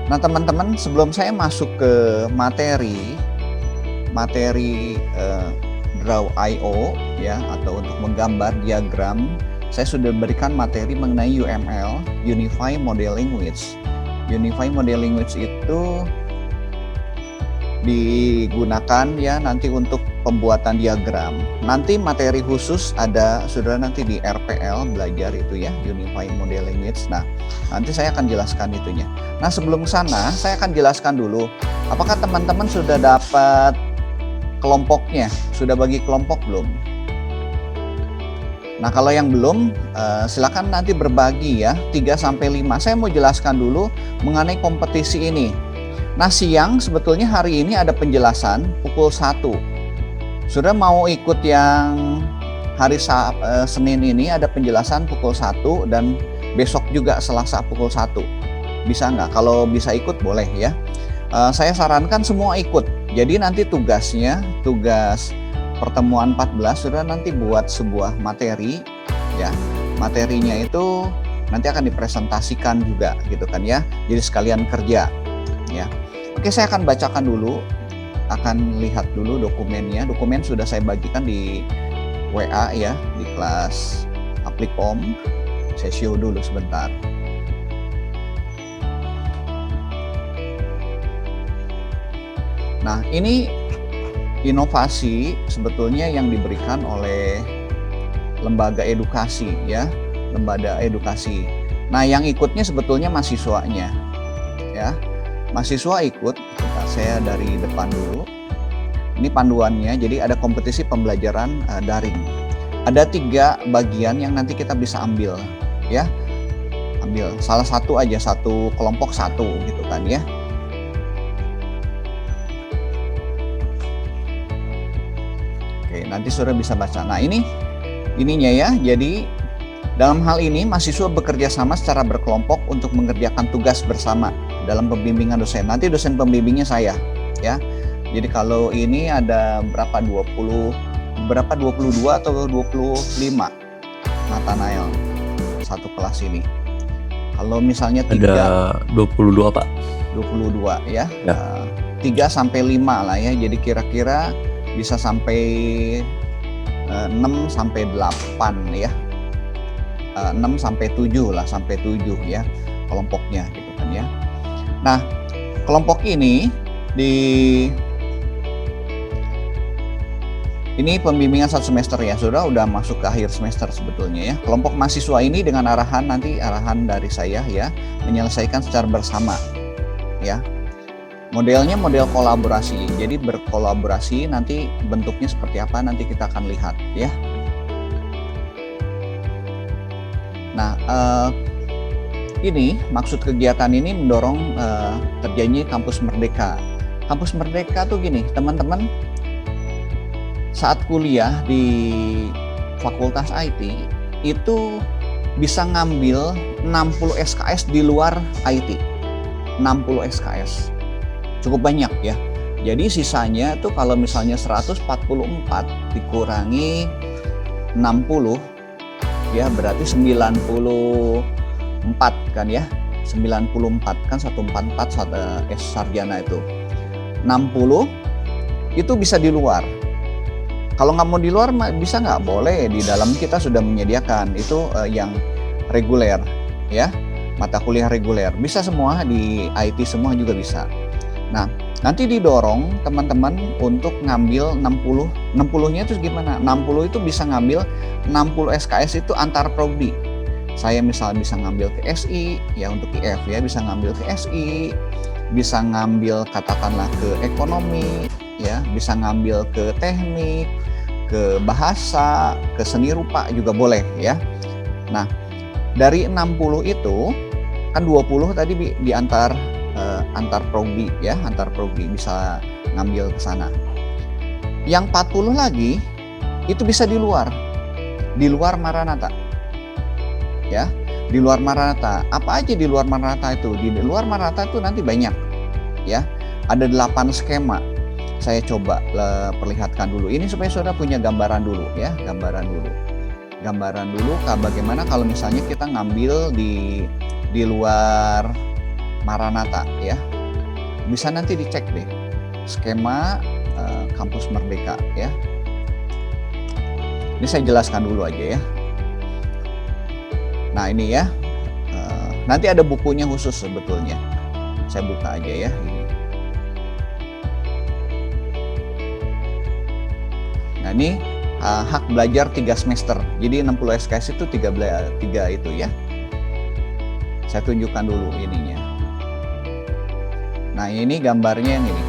Nah teman-teman, sebelum saya masuk ke materi Draw.io ya, atau untuk menggambar diagram, saya sudah berikan materi mengenai UML, Unified Model Language. Unified Model Language itu digunakan ya nanti untuk pembuatan diagram. Nanti materi khusus ada, saudara nanti di RPL belajar itu ya, Unified Model Language. Nah, nanti saya akan jelaskan itunya. Nah, sebelum sana saya akan jelaskan dulu, apakah teman-teman sudah dapat kelompoknya? Sudah bagi kelompok belum? Nah, kalau yang belum, silakan nanti berbagi ya, 3-5. Saya mau jelaskan dulu mengenai kompetisi ini. Nah, siang sebetulnya hari ini ada penjelasan pukul 1. Sudah mau ikut yang hari Senin ini ada penjelasan pukul 1 dan besok juga Selasa pukul 1. Bisa nggak? Kalau bisa ikut boleh ya. Saya sarankan semua ikut. Jadi nanti tugas pertemuan 14 sudah nanti buat sebuah materi ya. Materinya itu nanti akan dipresentasikan juga gitu kan ya. Jadi sekalian kerja ya. Oke, saya akan bacakan dulu, akan lihat dulu dokumennya. Dokumen sudah saya bagikan di WA ya, di kelas Aplikom. Saya show dulu sebentar. Nah, ini inovasi sebetulnya yang diberikan oleh lembaga edukasi ya, lembaga edukasi. Nah, yang ikutnya sebetulnya mahasiswanya ya. Mahasiswa ikut, saya dari depan dulu. Ini panduannya, jadi ada kompetisi pembelajaran daring. Ada 3 bagian yang nanti kita bisa ambil ya. Ambil salah satu aja, satu kelompok satu gitu kan ya. Oke, nanti saudara bisa baca. Nah, ininya ya. Jadi dalam hal ini mahasiswa bekerja sama secara berkelompok untuk mengerjakan tugas bersama dalam pembimbingan dosen. Nanti dosen pembimbingnya saya ya. Jadi kalau ini ada berapa, 22 atau 25 Nathanael satu kelas ini. Kalau misalnya 3 ada 22 Pak. 22 ya. 3-5 lah ya. Jadi kira-kira bisa sampai 6-8 ya. 6-7 lah, sampai 7 ya kelompoknya gitu kan ya. Nah, kelompok ini ini pembimbingan 1 semester ya, udah masuk ke akhir semester sebetulnya ya. Kelompok mahasiswa ini dengan arahan dari saya ya, menyelesaikan secara bersama ya. Modelnya model kolaborasi, jadi berkolaborasi, nanti bentuknya seperti apa nanti kita akan lihat ya. Nah, ini maksud kegiatan ini mendorong terjadinya kampus merdeka. Kampus merdeka tuh gini, teman-teman, saat kuliah di Fakultas IT itu bisa ngambil 60 SKS di luar IT. 60 SKS. Cukup banyak ya. Jadi sisanya tuh kalau misalnya 144 dikurangi 60 ya berarti 94 kan ya. 94 kan 144 sarjana itu. 60 itu bisa di luar. Kalau nggak mau di luar bisa nggak? Boleh, di dalam kita sudah menyediakan itu yang reguler ya, mata kuliah reguler. Bisa semua, di IT semua juga bisa. Nah, nanti didorong teman-teman untuk ngambil 60. 60-nya itu gimana? 60 itu bisa ngambil 60 SKS itu antar prodi. Saya misalnya bisa ngambil ke SI, ya untuk IF ya, bisa ngambil ke SI, bisa ngambil katakanlah ke ekonomi, ya, bisa ngambil ke teknik, ke bahasa, ke seni rupa juga boleh ya. Nah, dari 60 itu kan 20 tadi di antar prodi ya, antar prodi bisa ngambil ke sana. Yang 40 lagi itu bisa di luar Maranatha. Ya, di luar Maranatha. Apa aja di luar Maranatha itu? Di luar Maranatha itu nanti banyak ya. Ada 8 skema. Saya coba perlihatkan dulu. Ini supaya saudara punya gambaran dulu ya, gambaran dulu bagaimana kalau misalnya kita ngambil di luar Maranatha ya. Bisa nanti dicek deh skema Kampus Merdeka ya. Ini saya jelaskan dulu aja ya. Nah ini ya, nanti ada bukunya khusus sebetulnya. Saya buka aja ya. Ini. Nah ini hak belajar 3 semester. Jadi 60 SKS itu 3 itu ya. Saya tunjukkan dulu ininya. Nah ini gambarnya yang ini.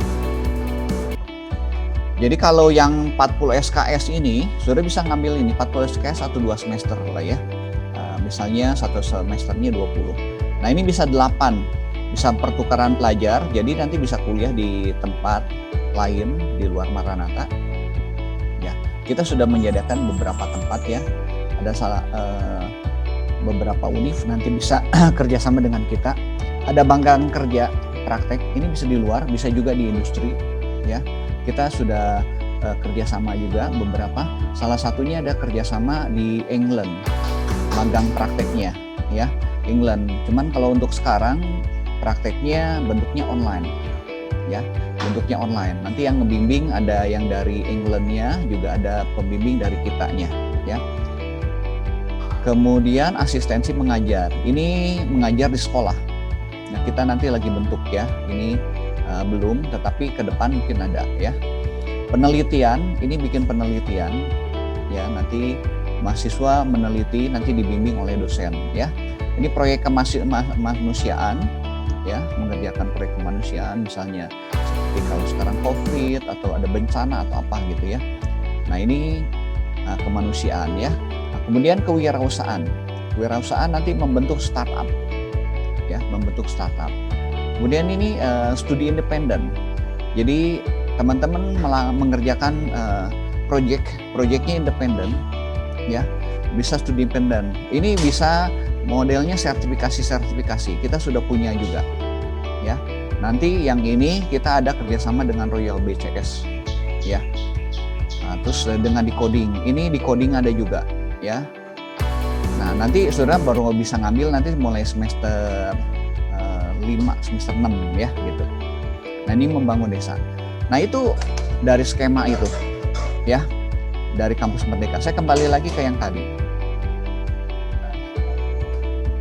Jadi kalau yang 40 SKS ini, saudara bisa ngambil ini 40 SKS 1-2 semester lah ya. Misalnya satu semesternya 20. Nah ini bisa 8, bisa pertukaran pelajar, jadi nanti bisa kuliah di tempat lain di luar Maranatha. Ya, kita sudah menyediakan beberapa tempat ya. Ada beberapa univ nanti bisa kerjasama dengan kita. Ada banggaan kerja praktek, ini bisa di luar, bisa juga di industri ya. Kita sudah kerjasama juga beberapa. Salah satunya ada kerjasama di England, magang prakteknya ya, England. Cuman kalau untuk sekarang prakteknya bentuknya online ya, bentuknya online. Nanti yang ngebimbing ada yang dari Englandnya, juga ada pembimbing dari kitanya ya. Kemudian asistensi mengajar, ini mengajar di sekolah. Nah kita nanti lagi bentuk ya, ini belum, tetapi ke depan mungkin ada ya. Penelitian, ini bikin penelitian ya, nanti mahasiswa meneliti, nanti dibimbing oleh dosen ya. Ini proyek kemanusiaan ya, mengerjakan proyek kemanusiaan misalnya seperti kalau sekarang COVID atau ada bencana atau apa gitu ya. Nah ini kemanusiaan ya. Nah, kemudian kewirausahaan. Kewirausahaan nanti membentuk startup ya, membentuk startup. Kemudian ini studi independen. Jadi teman-teman mengerjakan proyeknya independen ya, bisa studi independen. Ini bisa modelnya sertifikasi. Kita sudah punya juga ya. Nanti yang ini kita ada kerjasama dengan Royal BCS ya. Nah, terus dengan decoding, ini decoding ada juga ya. Nah nanti saudara baru bisa ngambil nanti mulai semester 5, semester 6 ya gitu. Nah ini membangun desa. Nah itu dari skema itu ya, dari Kampus Merdeka. Saya kembali lagi ke yang tadi.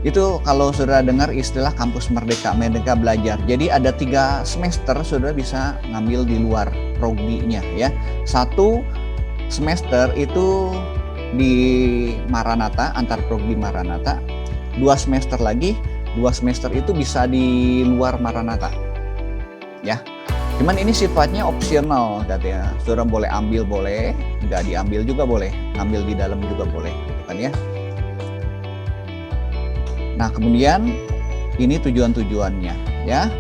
Itu kalau saudara dengar istilah Kampus Merdeka, Merdeka Belajar. Jadi ada 3 semester saudara bisa ngambil di luar progdinya ya. 1 semester itu di Maranatha, antar progdi Maranatha. 2 semester lagi, 2 semester itu bisa di luar Maranatha ya. Cuman ini sifatnya opsional katanya. Saudara boleh ambil boleh, nggak diambil juga boleh, ngambil di dalam juga boleh gitu kan ya. Nah kemudian ini tujuan-tujuannya ya.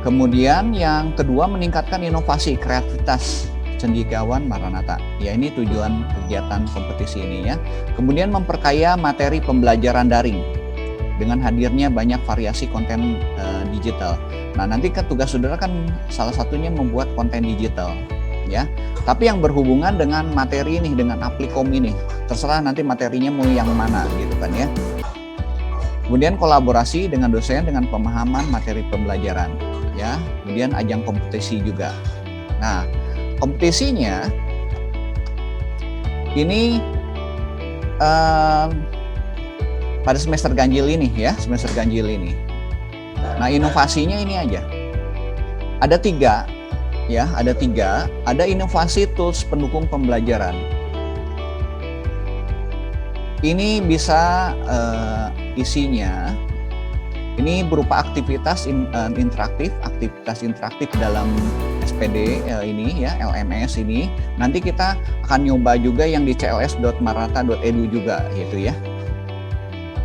Kemudian yang kedua, meningkatkan inovasi kreativitas cendekiawan Maranatha. Ya ini tujuan kegiatan kompetisi ini ya. Kemudian memperkaya materi pembelajaran daring dengan hadirnya banyak variasi konten digital. Nah nanti kan tugas saudara kan salah satunya membuat konten digital ya. Tapi yang berhubungan dengan materi ini, dengan Aplikom ini, terserah nanti materinya mau yang mana gitu kan ya. Kemudian kolaborasi dengan dosen dengan pemahaman materi pembelajaran ya. Kemudian ajang kompetisi juga. Nah kompetisinya ini pada semester ganjil ini ya, semester ganjil ini. Nah inovasinya ini aja. Ada 3 ya, ada 3. Ada inovasi tools pendukung pembelajaran. Ini bisa isinya, ini berupa aktivitas interaktif dalam SPD ini ya, LMS ini. Nanti kita akan nyoba juga yang di cls.maranatha.edu juga gitu ya.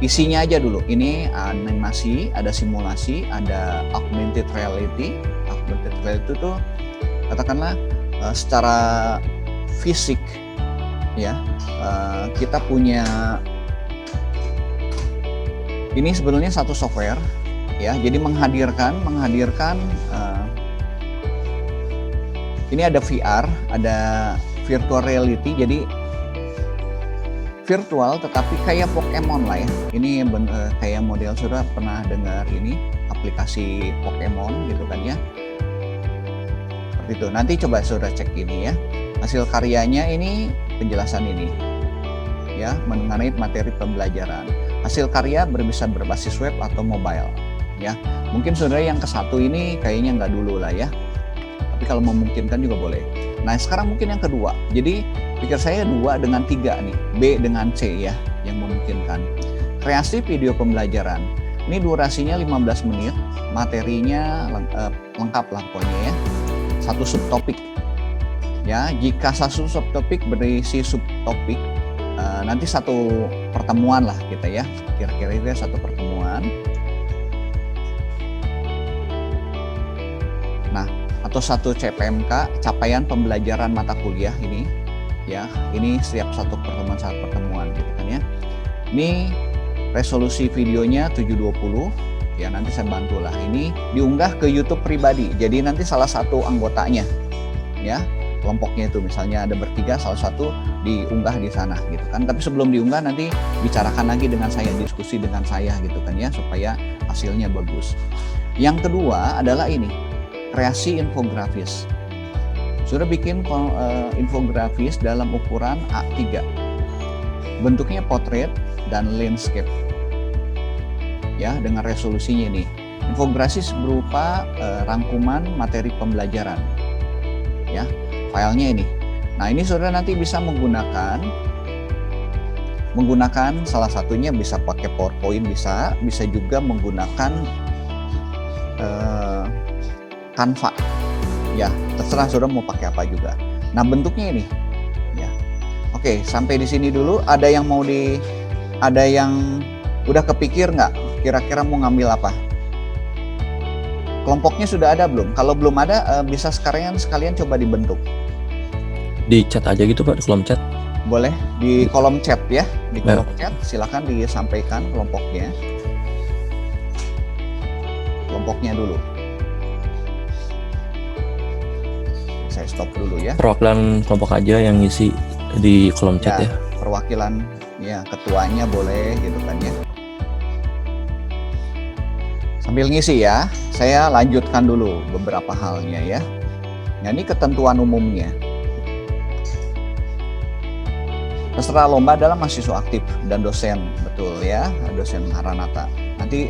Isinya aja dulu, ini animasi, ada simulasi, ada augmented reality. Augmented reality itu katakanlah secara fisik ya, kita punya ini sebetulnya satu software ya, jadi menghadirkan ini ada VR, ada virtual reality. Jadi virtual tetapi kayak Pokemon lah ya. Ini kayak model, saudara pernah dengar ini aplikasi Pokemon gitu kan ya. Seperti itu. Nanti coba saudara cek ini ya. Hasil karyanya ini penjelasan ini ya mengenai materi pembelajaran. Hasil karya bisa berbasis web atau mobile ya. Mungkin saudara yang ke satu ini kayaknya nggak dulu lah ya. Tapi kalau memungkinkan juga boleh. Nah sekarang mungkin yang kedua. Jadi pikir saya 2 dengan 3 nih, B dengan C ya yang memungkinkan. Kreasi video pembelajaran. Ini durasinya 15 menit, materinya lengkap lah pokoknya ya. Satu subtopik. Ya, jika satu subtopik berisi subtopik, nanti satu pertemuan lah kita ya. Kira-kira itu ya satu pertemuan. Nah, atau satu CPMK, capaian pembelajaran mata kuliah ini ya. Ini setiap satu pertemuan gitu kan ya. Ini resolusi videonya 720 ya, nanti saya bantu lah. Ini diunggah ke YouTube pribadi. Jadi nanti salah satu anggotanya ya, kelompoknya itu misalnya ada bertiga, salah satu diunggah di sana gitu kan. Tapi sebelum diunggah nanti bicarakan lagi dengan saya, diskusi dengan saya gitu kan ya, supaya hasilnya bagus. Yang kedua adalah ini, kreasi infografis. Sudah bikin infografis dalam ukuran A3. Bentuknya portrait dan landscape. Ya, dengan resolusinya ini. Infografis berupa rangkuman materi pembelajaran. Ya, filenya ini. Nah, ini saudara nanti bisa menggunakan salah satunya bisa pakai PowerPoint, bisa juga menggunakan Canva. Ya, terserah saudara mau pakai apa juga. Nah, bentuknya ini. Ya. Oke, sampai di sini dulu. Ada yang udah kepikir nggak? Kira-kira mau ngambil apa? Kelompoknya sudah ada belum? Kalau belum ada, bisa sekalian coba dibentuk. Di chat aja gitu Pak, di kolom chat. Boleh, di kolom chat ya. Di kolom chat, silakan disampaikan kelompoknya. Kelompoknya dulu. Saya stop dulu ya. Perwakilan kelompok aja yang ngisi di kolom chat ya. Perwakilan ya, ketuanya boleh gitu kan ya. Sambil ngisi ya, saya lanjutkan dulu beberapa halnya ya. Nah, ini ketentuan umumnya. Peserta lomba adalah mahasiswa aktif dan dosen, betul ya, dosen Maranatha. Nanti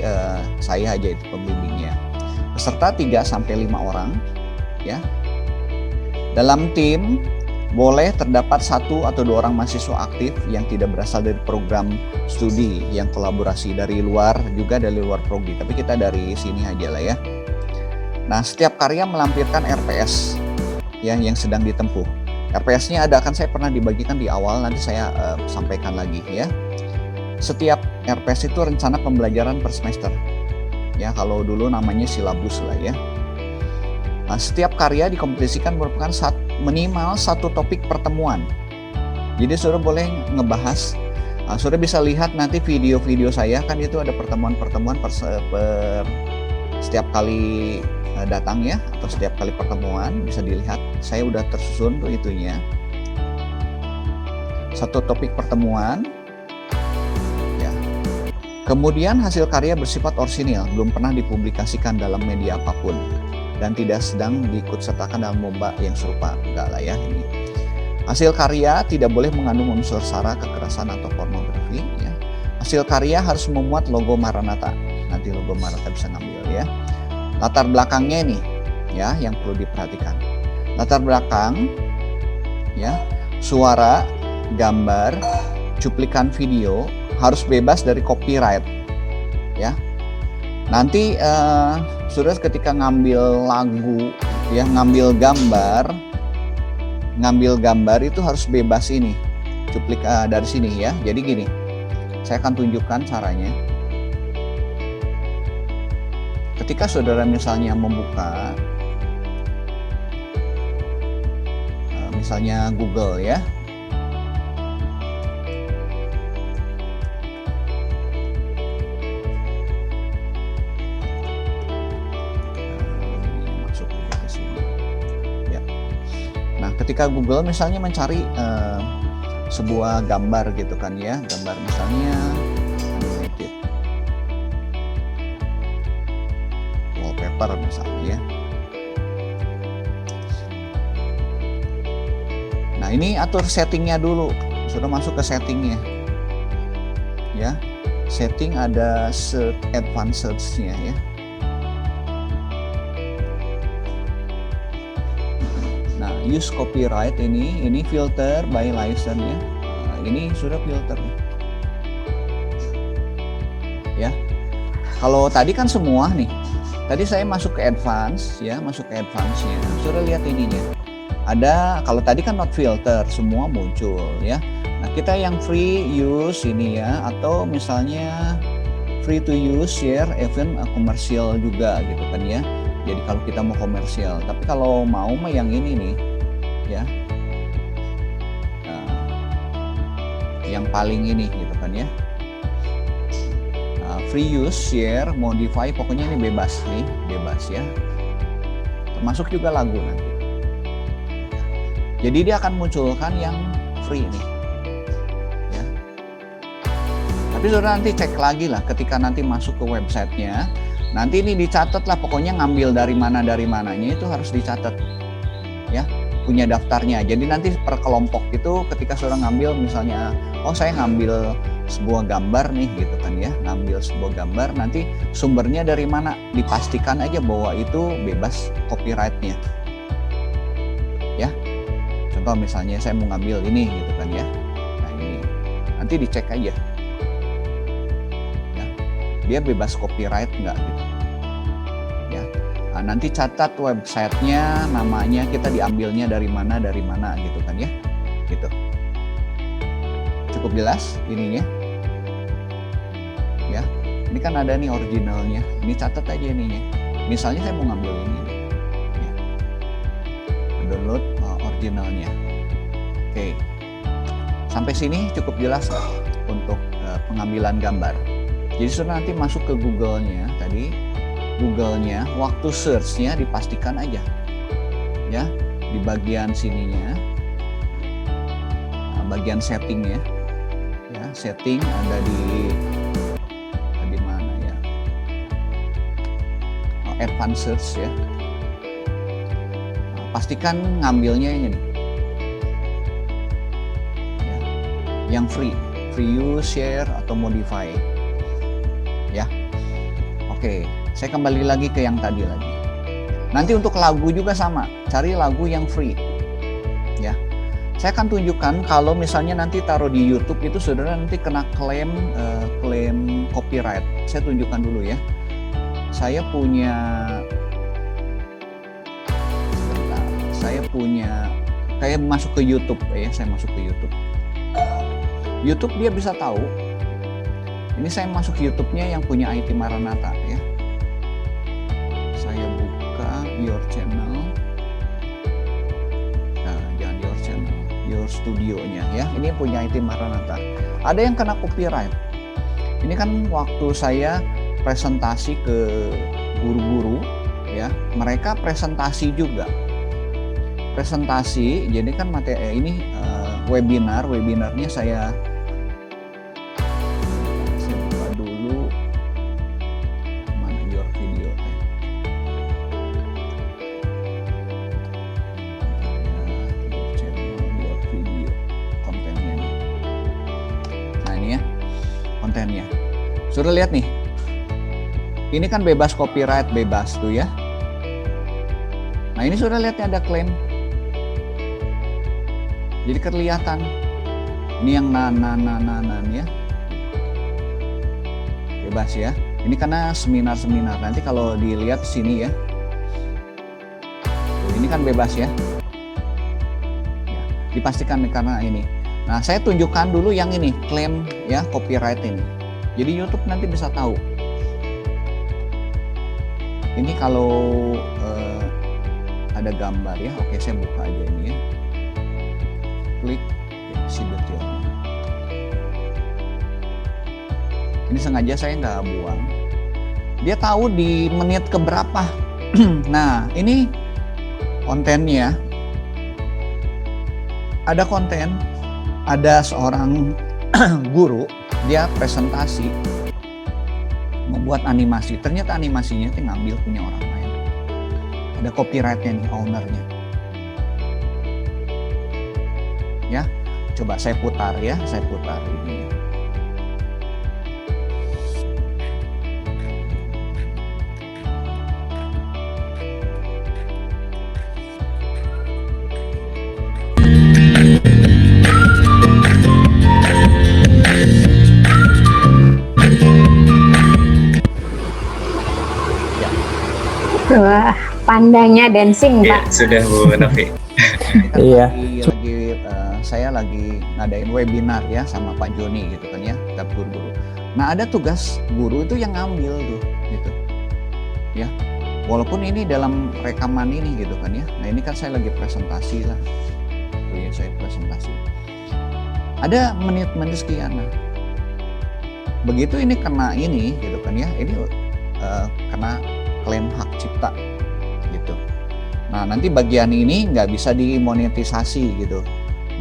saya aja itu pembimbingnya. Peserta 3-5 orang ya. Dalam tim boleh terdapat 1 atau 2 orang mahasiswa aktif yang tidak berasal dari program studi yang kolaborasi dari luar, juga dari luar prodi, tapi kita dari sini aja lah ya. Nah, setiap karya melampirkan RPS ya yang sedang ditempuh. RPS-nya ada, kan saya pernah dibagikan di awal, nanti saya sampaikan lagi ya. Setiap RPS itu rencana pembelajaran per semester. Ya, kalau dulu namanya silabus lah ya. Nah, setiap karya dikompetisikan merupakan minimal 1 topik pertemuan. Jadi saudara boleh ngebahas. Nah, saudara bisa lihat nanti video-video saya, kan itu ada pertemuan-pertemuan per setiap kali datang ya, atau setiap kali pertemuan bisa dilihat. Saya udah tersusun tuh itunya. 1 topik pertemuan. Ya. Kemudian hasil karya bersifat orisinil, belum pernah dipublikasikan dalam media apapun, dan tidak sedang diikutsertakan dalam lomba yang serupa. Enggak lah ya ini. Hasil karya tidak boleh mengandung unsur sara, kekerasan atau pornografi ya. Hasil karya harus memuat logo Maranatha. Nanti logo Maranatha bisa ngambil ya. Latar belakangnya ini ya yang perlu diperhatikan. Latar belakang ya, suara, gambar, cuplikan video harus bebas dari copyright ya. Nanti saudara ketika ngambil lagu ya, ngambil gambar itu harus bebas ini dari sini ya. Jadi gini, saya akan tunjukkan caranya. Ketika saudara misalnya membuka misalnya Google ya, ketika Google misalnya mencari sebuah gambar gitu kan ya, gambar misalnya animated wallpaper misalnya ya. Nah ini atur settingnya dulu, sudah masuk ke settingnya ya. Setting ada advanced search-nya ya. Nah, use copyright ini filter by license ya. Nah, ini sudah filter ya. Kalau tadi kan semua nih. Tadi saya masuk ke advance ya, masuk ke advance-nya. Sudah lihat ininya. Ada, kalau tadi kan not filter, semua muncul ya. Nah, kita yang free use ini ya, atau misalnya free to use, share, even komersial juga gitu kan ya. Jadi kalau kita mau komersial, tapi kalau mau mah yang ini nih ya, nah, yang paling ini gitu kan ya. Nah, free use, share, modify, pokoknya ini bebas nih, bebas ya. Termasuk juga lagu nanti. Jadi dia akan munculkan yang free nih. Tapi sudah nanti cek lagi lah ketika nanti masuk ke websitenya. Nanti ini dicatat lah, pokoknya ngambil dari mananya itu harus dicatat ya, punya daftarnya. Jadi nanti per kelompok itu ketika sudah ngambil misalnya, oh saya ngambil sebuah gambar nih gitu kan ya, ngambil sebuah gambar, nanti sumbernya dari mana, dipastikan aja bahwa itu bebas copyrightnya ya. Contoh misalnya saya mau ngambil ini gitu kan ya, nah ini nanti dicek aja dia bebas copyright nggak gitu ya. Nah, nanti catat websitenya, namanya, kita diambilnya dari mana gitu kan ya, gitu. Cukup jelas ininya ya. Ini kan ada nih originalnya, ini catat aja ininya. Misalnya saya mau ngambil ini nih, ya. Download originalnya. Oke, sampai sini cukup jelas lah untuk pengambilan gambar. Jadi sudah nanti masuk ke Google-nya tadi, Google-nya, waktu search-nya dipastikan aja ya, di bagian sininya, nah, bagian setting-nya ya, setting ada di mana ya, advanced search ya. Nah, pastikan ngambilnya ini nih ya, yang free use, share, atau modify ya. Oke, saya kembali lagi ke yang tadi lagi. Nanti untuk lagu juga sama, cari lagu yang free ya. Saya akan tunjukkan kalau misalnya nanti taruh di YouTube itu saudara nanti kena klaim copyright. Saya tunjukkan dulu ya. Saya punya kayak masuk ke YouTube ya, saya masuk ke YouTube. YouTube dia bisa tahu. Ini saya masuk YouTube-nya yang punya IT Maranatha ya. Saya buka your channel. Nah, jangan your channel, your studio-nya ya. Ini punya IT Maranatha. Ada yang kena copyright. Ini kan waktu saya presentasi ke guru-guru ya, mereka presentasi juga. Presentasi, jadi kan materi ini webinarnya saya kontennya. Sudah lihat nih. Ini kan bebas copyright, bebas tuh ya. Nah, ini sudah lihat ada klaim. Jadi kelihatan. Ini yang nan ya. Bebas ya. Ini karena seminar-seminar. Nanti kalau dilihat sini ya. Tuh, ini kan bebas ya. Ya, dipastikan karena ini. Nah, saya tunjukkan dulu yang ini, klaim ya, copyright ini. Jadi YouTube nanti bisa tahu. Ini kalau ada gambar ya, oke saya buka aja ini ya. Klik, si detailnya. Ini sengaja saya nggak buang. Dia tahu di menit keberapa. Nah, ini kontennya. Ada konten ada seorang guru, dia presentasi membuat animasi. Ternyata animasinya itu ngambil punya orang lain. Ada copyrightnya nih, ownernya. Ya, coba saya putar ya, saya putar ini. Wah, pandanya dancing, Ya, Pak. sudah Bu Novi. Iya. Saya lagi ngadain webinar ya sama Pak Joni gitu kan ya, kita guru-guru. Nah ada tugas guru itu yang ngambil tuh gitu ya, walaupun ini dalam rekaman ini gitu kan ya. Nah ini kan saya lagi presentasi lah, tuh ya saya presentasi. Ada menit-menit sekian, nah begitu ini kena ini gitu kan ya, ini kena klaim hak cipta gitu. Nah nanti bagian ini nggak bisa dimonetisasi gitu.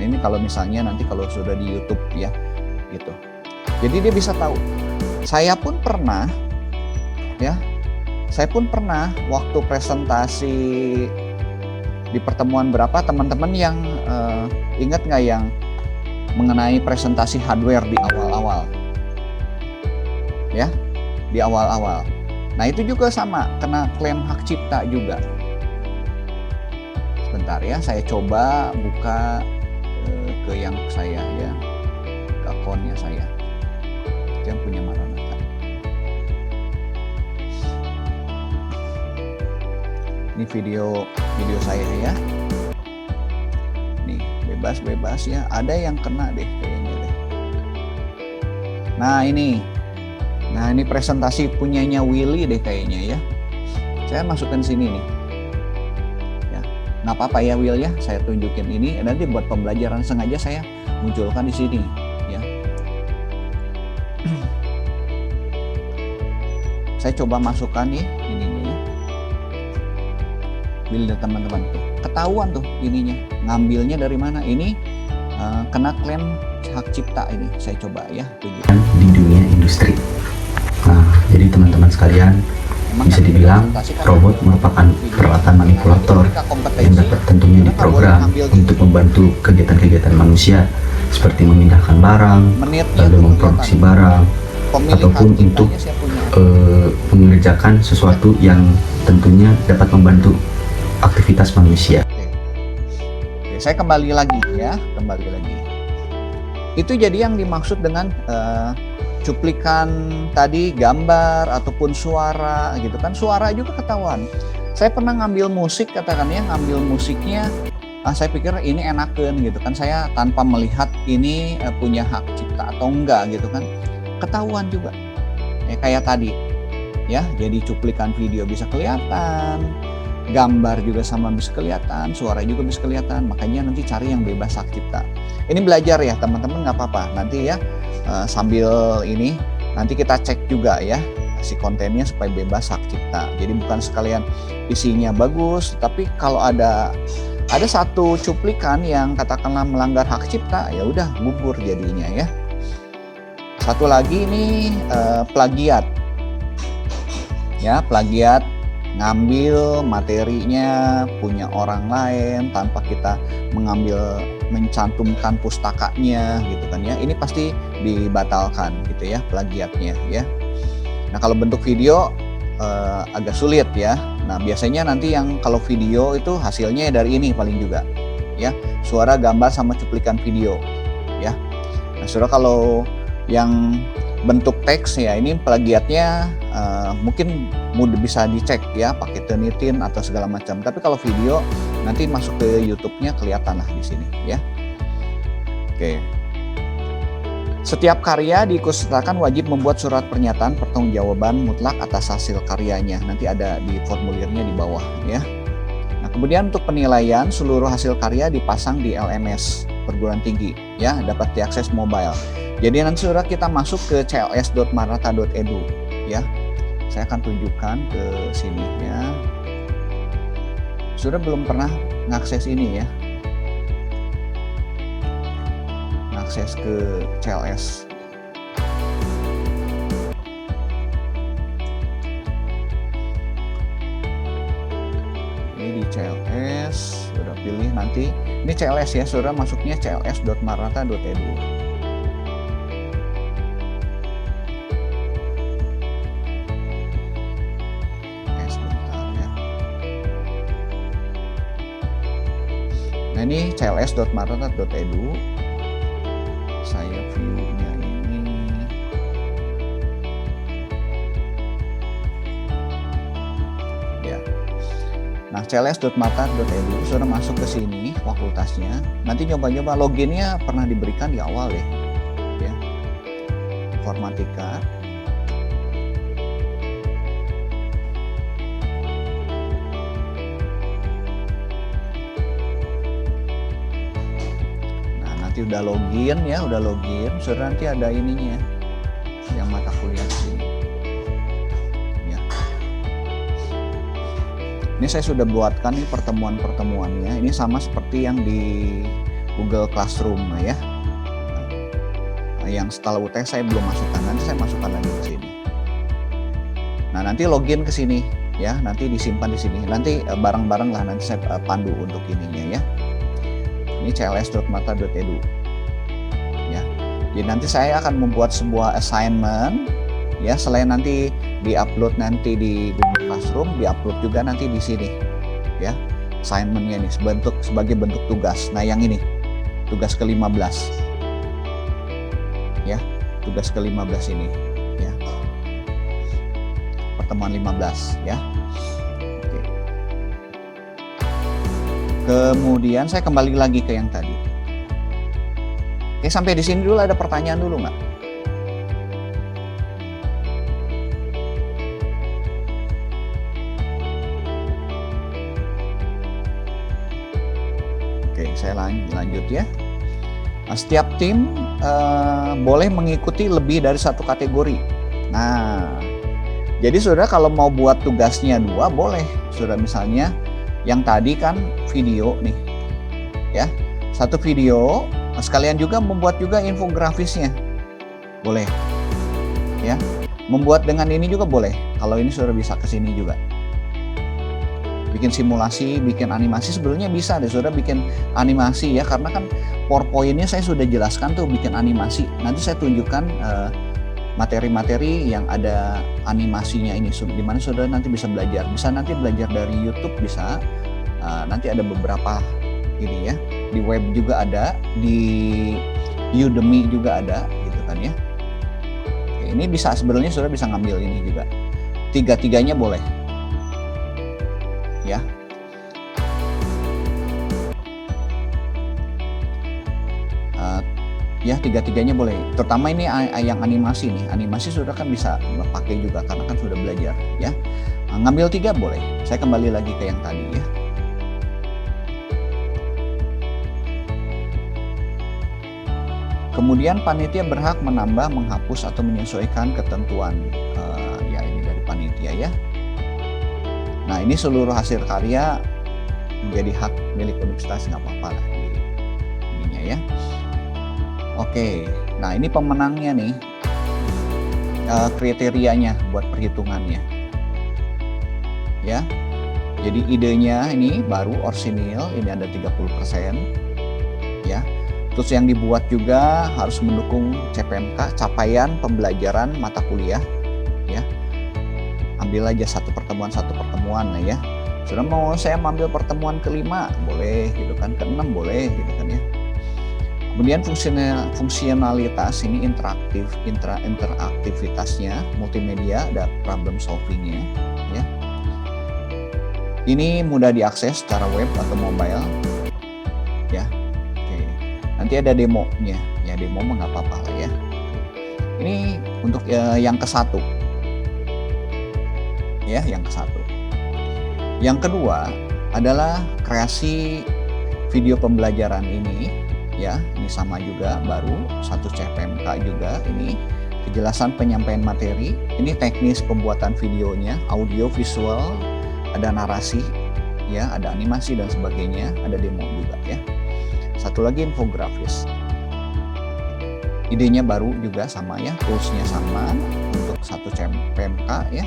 Nah, ini kalau misalnya nanti kalau sudah di YouTube ya gitu. Jadi dia bisa tahu. Saya pun pernah ya, saya pun pernah waktu presentasi di pertemuan berapa teman-teman yang ingat nggak yang mengenai presentasi hardware di awal-awal ya, di awal-awal. Nah itu juga sama, kena klaim hak cipta juga. Sebentar ya, saya coba buka ke yang saya ya, ke akunnya saya, itu yang punya Maranatha. Ini video saya ya. Nih bebas ya, ada yang kena deh kayaknya deh. Nah ini presentasi punyanya Willy deh kayaknya ya. Saya masukkan sini nih. Ya, nggak apa-apa ya Will ya, saya tunjukin ini. Nanti buat pembelajaran sengaja saya munculkan di sini ya. Saya coba masukkan nih ininya ya. Will teman-teman tuh, ketahuan tuh ininya. Ngambilnya dari mana? Ini kena klaim hak cipta ini. Saya coba ya tunjukkan. Di dunia industri. Nah, jadi teman-teman sekalian, bisa dibilang robot merupakan peralatan manipulator yang dapat tentunya diprogram untuk membantu kegiatan-kegiatan manusia seperti memindahkan barang, lalu memproduksi barang, ataupun untuk mengerjakan sesuatu yang tentunya dapat membantu aktivitas manusia. Oke, saya kembali lagi ya, kembali lagi. Itu jadi yang dimaksud dengan cuplikan tadi, gambar ataupun suara gitu kan. Suara juga ketahuan. Saya pernah ngambil musik, katakan ya, ngambil musiknya, saya pikir ini enakan gitu kan, saya tanpa melihat ini punya hak cipta atau enggak gitu kan, ketahuan juga ya, kayak tadi ya. Jadi cuplikan video bisa kelihatan, gambar juga sama bisa kelihatan, suara juga bisa kelihatan. Makanya nanti cari yang bebas hak cipta. Ini belajar ya teman-teman, nggak apa-apa nanti ya. Sambil ini nanti kita cek juga ya si kontennya supaya bebas hak cipta. Jadi bukan sekalian isinya bagus, tapi kalau ada satu cuplikan yang katakanlah melanggar hak cipta, ya udah gugur jadinya ya. Satu lagi ini plagiat. Ya, plagiat, ngambil materinya punya orang lain tanpa kita mencantumkan pustakanya gitu kan ya. Ini pasti dibatalkan gitu ya plagiatnya ya. Nah kalau bentuk video agak sulit ya. Nah biasanya nanti yang kalau video itu hasilnya dari ini paling juga ya, suara, gambar sama cuplikan video ya. Nah saudara kalau yang bentuk teks ya, ini plagiatnya mungkin mudah bisa dicek ya pakai Turnitin atau segala macam. Tapi kalau video nanti masuk ke YouTube-nya kelihatan lah di sini ya. Oke. Setiap karya diikutsertakan wajib membuat surat pernyataan pertanggungjawaban mutlak atas hasil karyanya. Nanti ada di formulirnya di bawah ya. Nah, kemudian untuk penilaian seluruh hasil karya dipasang di LMS perguruan tinggi ya, dapat diakses mobile. Jadi nanti saudara kita masuk ke cls.maranatha.edu ya. Saya akan tunjukkan ke sini ya. Saudara belum pernah ngakses ini ya. akses ke CLS. Ini di CLS, sudah pilih nanti. Ini CLS ya, saudara masuknya cls.maranatha.edu. Sebentar ya. Nah ini cls.maranatha.edu. Saya view-nya ini. Ya. Nah, cls.maranatha.edu sudah masuk ke sini fakultasnya. Nanti nyoba-nyoba loginnya pernah diberikan di awal ya. Ya. Informatika. Nah, nanti udah login ya, sudah nanti ada ininya. Yang mata kuliah di sini. Ini saya sudah buatkan nih pertemuan-pertemuannya. Ini sama seperti yang di Google Classroom ya. Nah, yang setelah UTS saya belum masukkan. Nanti saya masukkan lagi ke sini. Nah, nanti login ke sini ya. Nanti disimpan di sini. Nanti bareng-bareng lah nanti saya pandu untuk ininya ya. Ini cls.maranatha.edu. Ya. Jadi nanti saya akan membuat sebuah assignment ya, selain nanti di-upload nanti di Google Classroom, di-upload juga nanti di sini ya, assignment-nya ini sebagai bentuk tugas. Nah yang ini tugas ke-15 ya, tugas ke-15 ini ya, pertemuan 15 ya. Oke. Kemudian saya kembali lagi ke yang tadi. Oke, sampai di sini dulu ada pertanyaan dulu nggak? Saya lanjut ya. Nah, setiap tim boleh mengikuti lebih dari satu kategori. Nah, jadi saudara kalau mau buat tugasnya 2 boleh. Saudara misalnya yang tadi kan video nih, ya 1 video. Sekalian juga membuat juga infografisnya, boleh. Ya, membuat dengan ini juga boleh. Kalau ini saudara bisa ke sini juga. Bikin simulasi, bikin animasi sebenarnya bisa deh saudara bikin animasi ya, karena kan PowerPoint-nya saya sudah jelaskan tuh bikin animasi. Nanti saya tunjukkan materi-materi yang ada animasinya ini, di mana saudara nanti bisa belajar. Bisa nanti belajar dari YouTube bisa, nanti ada beberapa ini ya, di web juga ada, di Udemy juga ada gitu kan ya. Oke, ini bisa sebenarnya saudara bisa ngambil ini juga. Tiga-tiganya boleh. Ya. Ya tiga-tiganya boleh. Terutama ini yang animasi nih. Animasi sudah kan bisa pakai juga karena kan sudah belajar ya. Ngambil 3 boleh. Saya kembali lagi ke yang tadi ya. Kemudian panitia berhak menambah, menghapus atau menyesuaikan ketentuan ya ini dari panitia ya. Nah ini seluruh hasil karya menjadi hak milik universitas, nggak apa-apa lah di ininya ya. Oke, nah ini pemenangnya nih, kriterianya buat perhitungannya. Ya, jadi idenya ini baru orsinil, ini ada 30%. Ya, terus yang dibuat juga harus mendukung CPMK, capaian pembelajaran mata kuliah. Ya. Ambil aja satu pertemuan lah ya. Sudah mau saya ambil pertemuan ke-5 boleh gitu kan, ke-6 boleh gitu kan ya. Kemudian fungsionalitas ini interaktivitasnya, multimedia, ada problem solvingnya ya. Ini mudah diakses secara web atau mobile ya. Oke. Nanti ada demonya ya, demo mah nggak apa-apa lah ya. Ini untuk yang ke-1 ya, yang ke-1. Yang kedua adalah kreasi video pembelajaran ini ya, ini sama juga baru 1 CPMK juga. Ini kejelasan penyampaian materi, ini teknis pembuatan videonya, audio, visual, ada narasi ya, ada animasi dan sebagainya, ada demo juga ya. Satu lagi infografis. idenya baru juga sama ya, toolsnya sama untuk 1 PMK ya.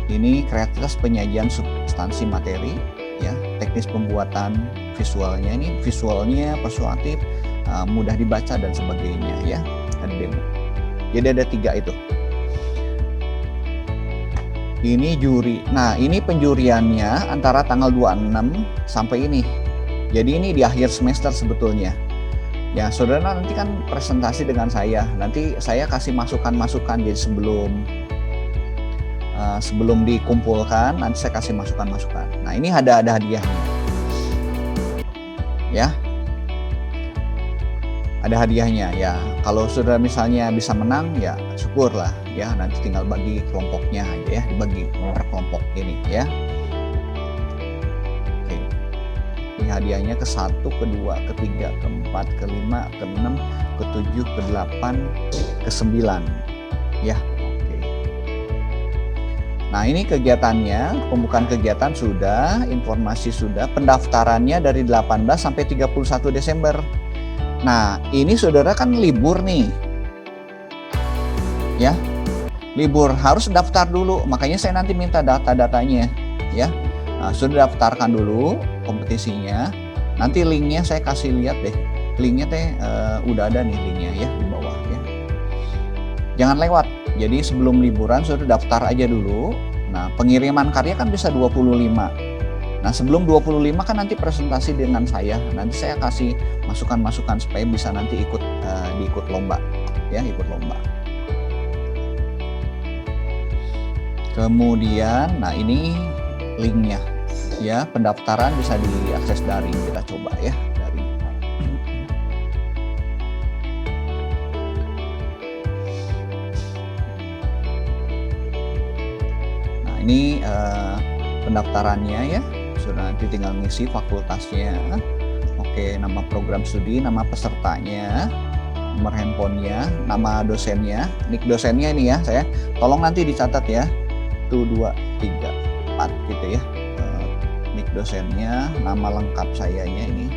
Ini kreativitas penyajian substansi materi ya, teknis pembuatan visualnya, ini visualnya persuasif, mudah dibaca dan sebagainya ya, ada demo. Jadi ada 3 itu. Ini juri. Nah, ini penjuriannya antara tanggal 26 sampai ini. Jadi ini di akhir semester sebetulnya. Ya, saudara nanti kan presentasi dengan saya. Nanti saya kasih masukan-masukan, jadi sebelum dikumpulkan nanti saya kasih masukan-masukan. Nah, ini ada hadiahnya. Ya. Ada hadiahnya ya. Kalau saudara misalnya bisa menang ya syukurlah ya, nanti tinggal bagi kelompoknya aja ya, dibagi per kelompok ini ya. Oke. Ini hadiahnya ke-1, ke-2, ke-3, ke-4, ke-5, ke-6, ke-7, ke-8, ke-9 ya. Oke. Nah, ini kegiatannya, pembukaan kegiatan sudah, informasi sudah, pendaftarannya dari 18 sampai 31 Desember. Nah, ini saudara kan libur nih. Ya. Libur, harus daftar dulu. Makanya saya nanti minta data-datanya ya. Nah, sudah daftarkan dulu kompetisinya. Nanti linknya saya kasih lihat deh. Linknya udah ada nih linknya ya di bawah ya. Jangan lewat. Jadi sebelum liburan sudah daftar aja dulu. Nah, pengiriman karya kan bisa 25. Nah, sebelum 25 kan nanti presentasi dengan saya. Nanti saya kasih masukan-masukan supaya bisa nanti diikut lomba ya, ikut lomba. Kemudian, nah ini linknya ya, pendaftaran bisa diakses daring, kita coba ya daring. Nah, ini pendaftarannya ya. Sudah nanti tinggal ngisi fakultasnya. Oke, nama program studi, nama pesertanya, nomor handphonenya, nama dosennya, nick dosennya ini ya, saya tolong nanti dicatat ya. 1, 2, 3, 4 gitu ya. Nick dosennya, nama lengkap sayanya ini.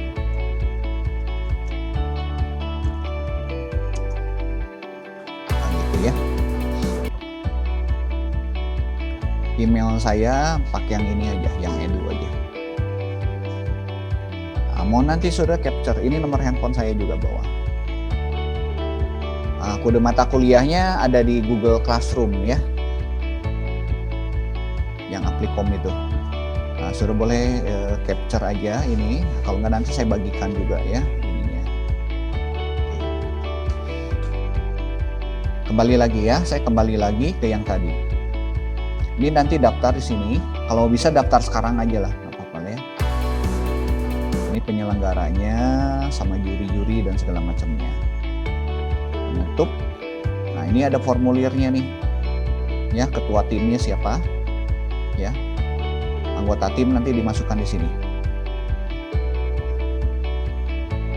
Nah, gitu ya. Email saya pakai yang ini aja, yang edu aja. Nah, mau nanti sudah capture, ini nomor handphone saya juga bawa. Nah, kode mata kuliahnya ada di Google Classroom ya, yang Applikom itu. Nah, sudah boleh capture aja ini. Kalau nggak nanti saya bagikan juga ya ininya. Kembali lagi ya, saya kembali lagi ke yang tadi. Ini nanti daftar di sini. Kalau bisa daftar sekarang aja lah, nggak apa-apa ya. Ini penyelenggaranya sama juri-juri dan segala macamnya. Menutup. Nah, ini ada formulirnya nih. Ya, ketua timnya siapa? Ya. Anggota tim nanti dimasukkan di sini.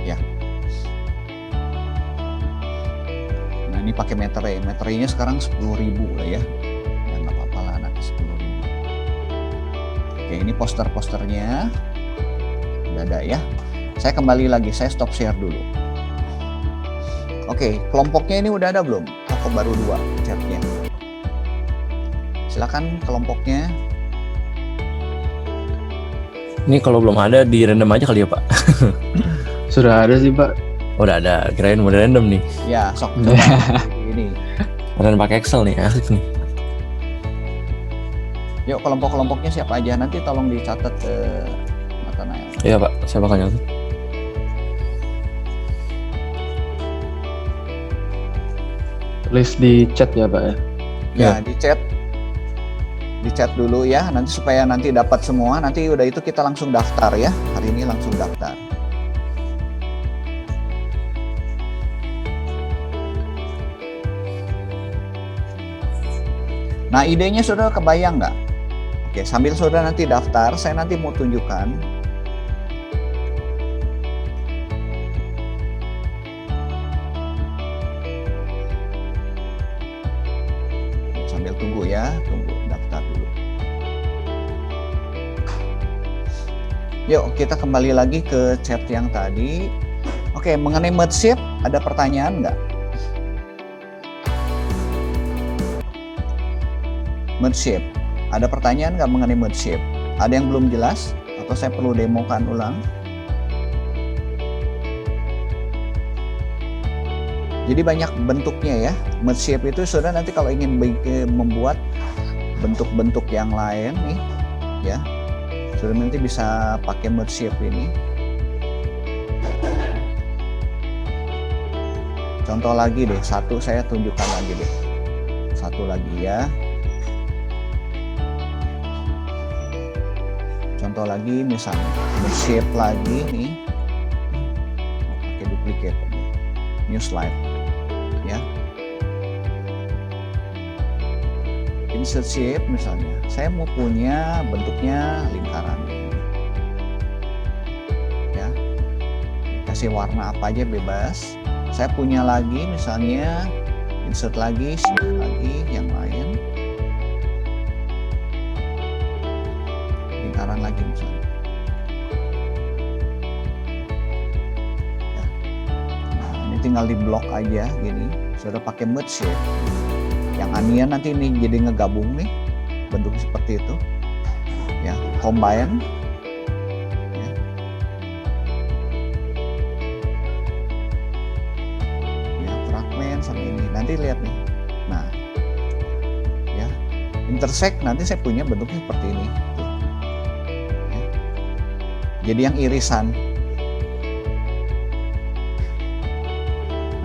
Ya. Nah, ini pakai meterai. Meterainya sekarang 10.000 lah ya. Oke, ini poster-posternya udah ada ya. Saya kembali lagi, saya stop share dulu. Oke, kelompoknya ini udah ada belum? Kok baru 2 chatnya. Silakan kelompoknya. Ini kalau belum ada di random aja kali ya Pak? Sudah ada sih Pak. Udah ada, kirain mau random nih. Ya, sok coba. Ini. Kalian pakai Excel nih, asik nih. Yuk, kelompok-kelompoknya siapa aja, nanti tolong dicatat ke Nathanael. Iya Pak, saya bakal nyatet. Tulis di chat ya Pak ya. Ya, di chat dulu ya, nanti supaya nanti dapat semua. Nanti udah itu kita langsung daftar ya, hari ini langsung daftar. Nah, idenya saudara kebayang nggak? Oke, sambil saudara nanti daftar, saya nanti mau tunjukkan. Sambil tunggu ya, tunggu daftar dulu. Yuk, kita kembali lagi ke chat yang tadi. Oke, mengenai Merdsheet, ada pertanyaan nggak? merge shape. Ada pertanyaan nggak mengenai merge shape? Ada yang belum jelas atau saya perlu demokan ulang? Jadi banyak bentuknya ya. Merge shape itu saudara nanti kalau ingin membuat bentuk-bentuk yang lain nih ya, saudara nanti bisa pakai merge shape ini. Contoh lagi deh, satu saya tunjukkan lagi deh. Satu lagi ya. Contoh lagi misalnya merge shape lagi nih. Pakai duplicate. New slide. Ya. Insert shape misalnya. Saya mau punya bentuknya lingkaran. Ya. Kasih warna apa aja bebas. Saya punya lagi misalnya insert lagi, shift lagi yang lain. Lingkaran lagi misalnya. Ya. Nah, ini tinggal di blok aja gini. Sudah pakai merge shape. Yang anian nanti ini jadi ngegabung nih bentuk seperti itu. Ya, combine. Sama ini nanti lihat nih, nah ya intersect nanti saya punya bentuknya seperti ini tuh. Ya. Jadi yang irisan.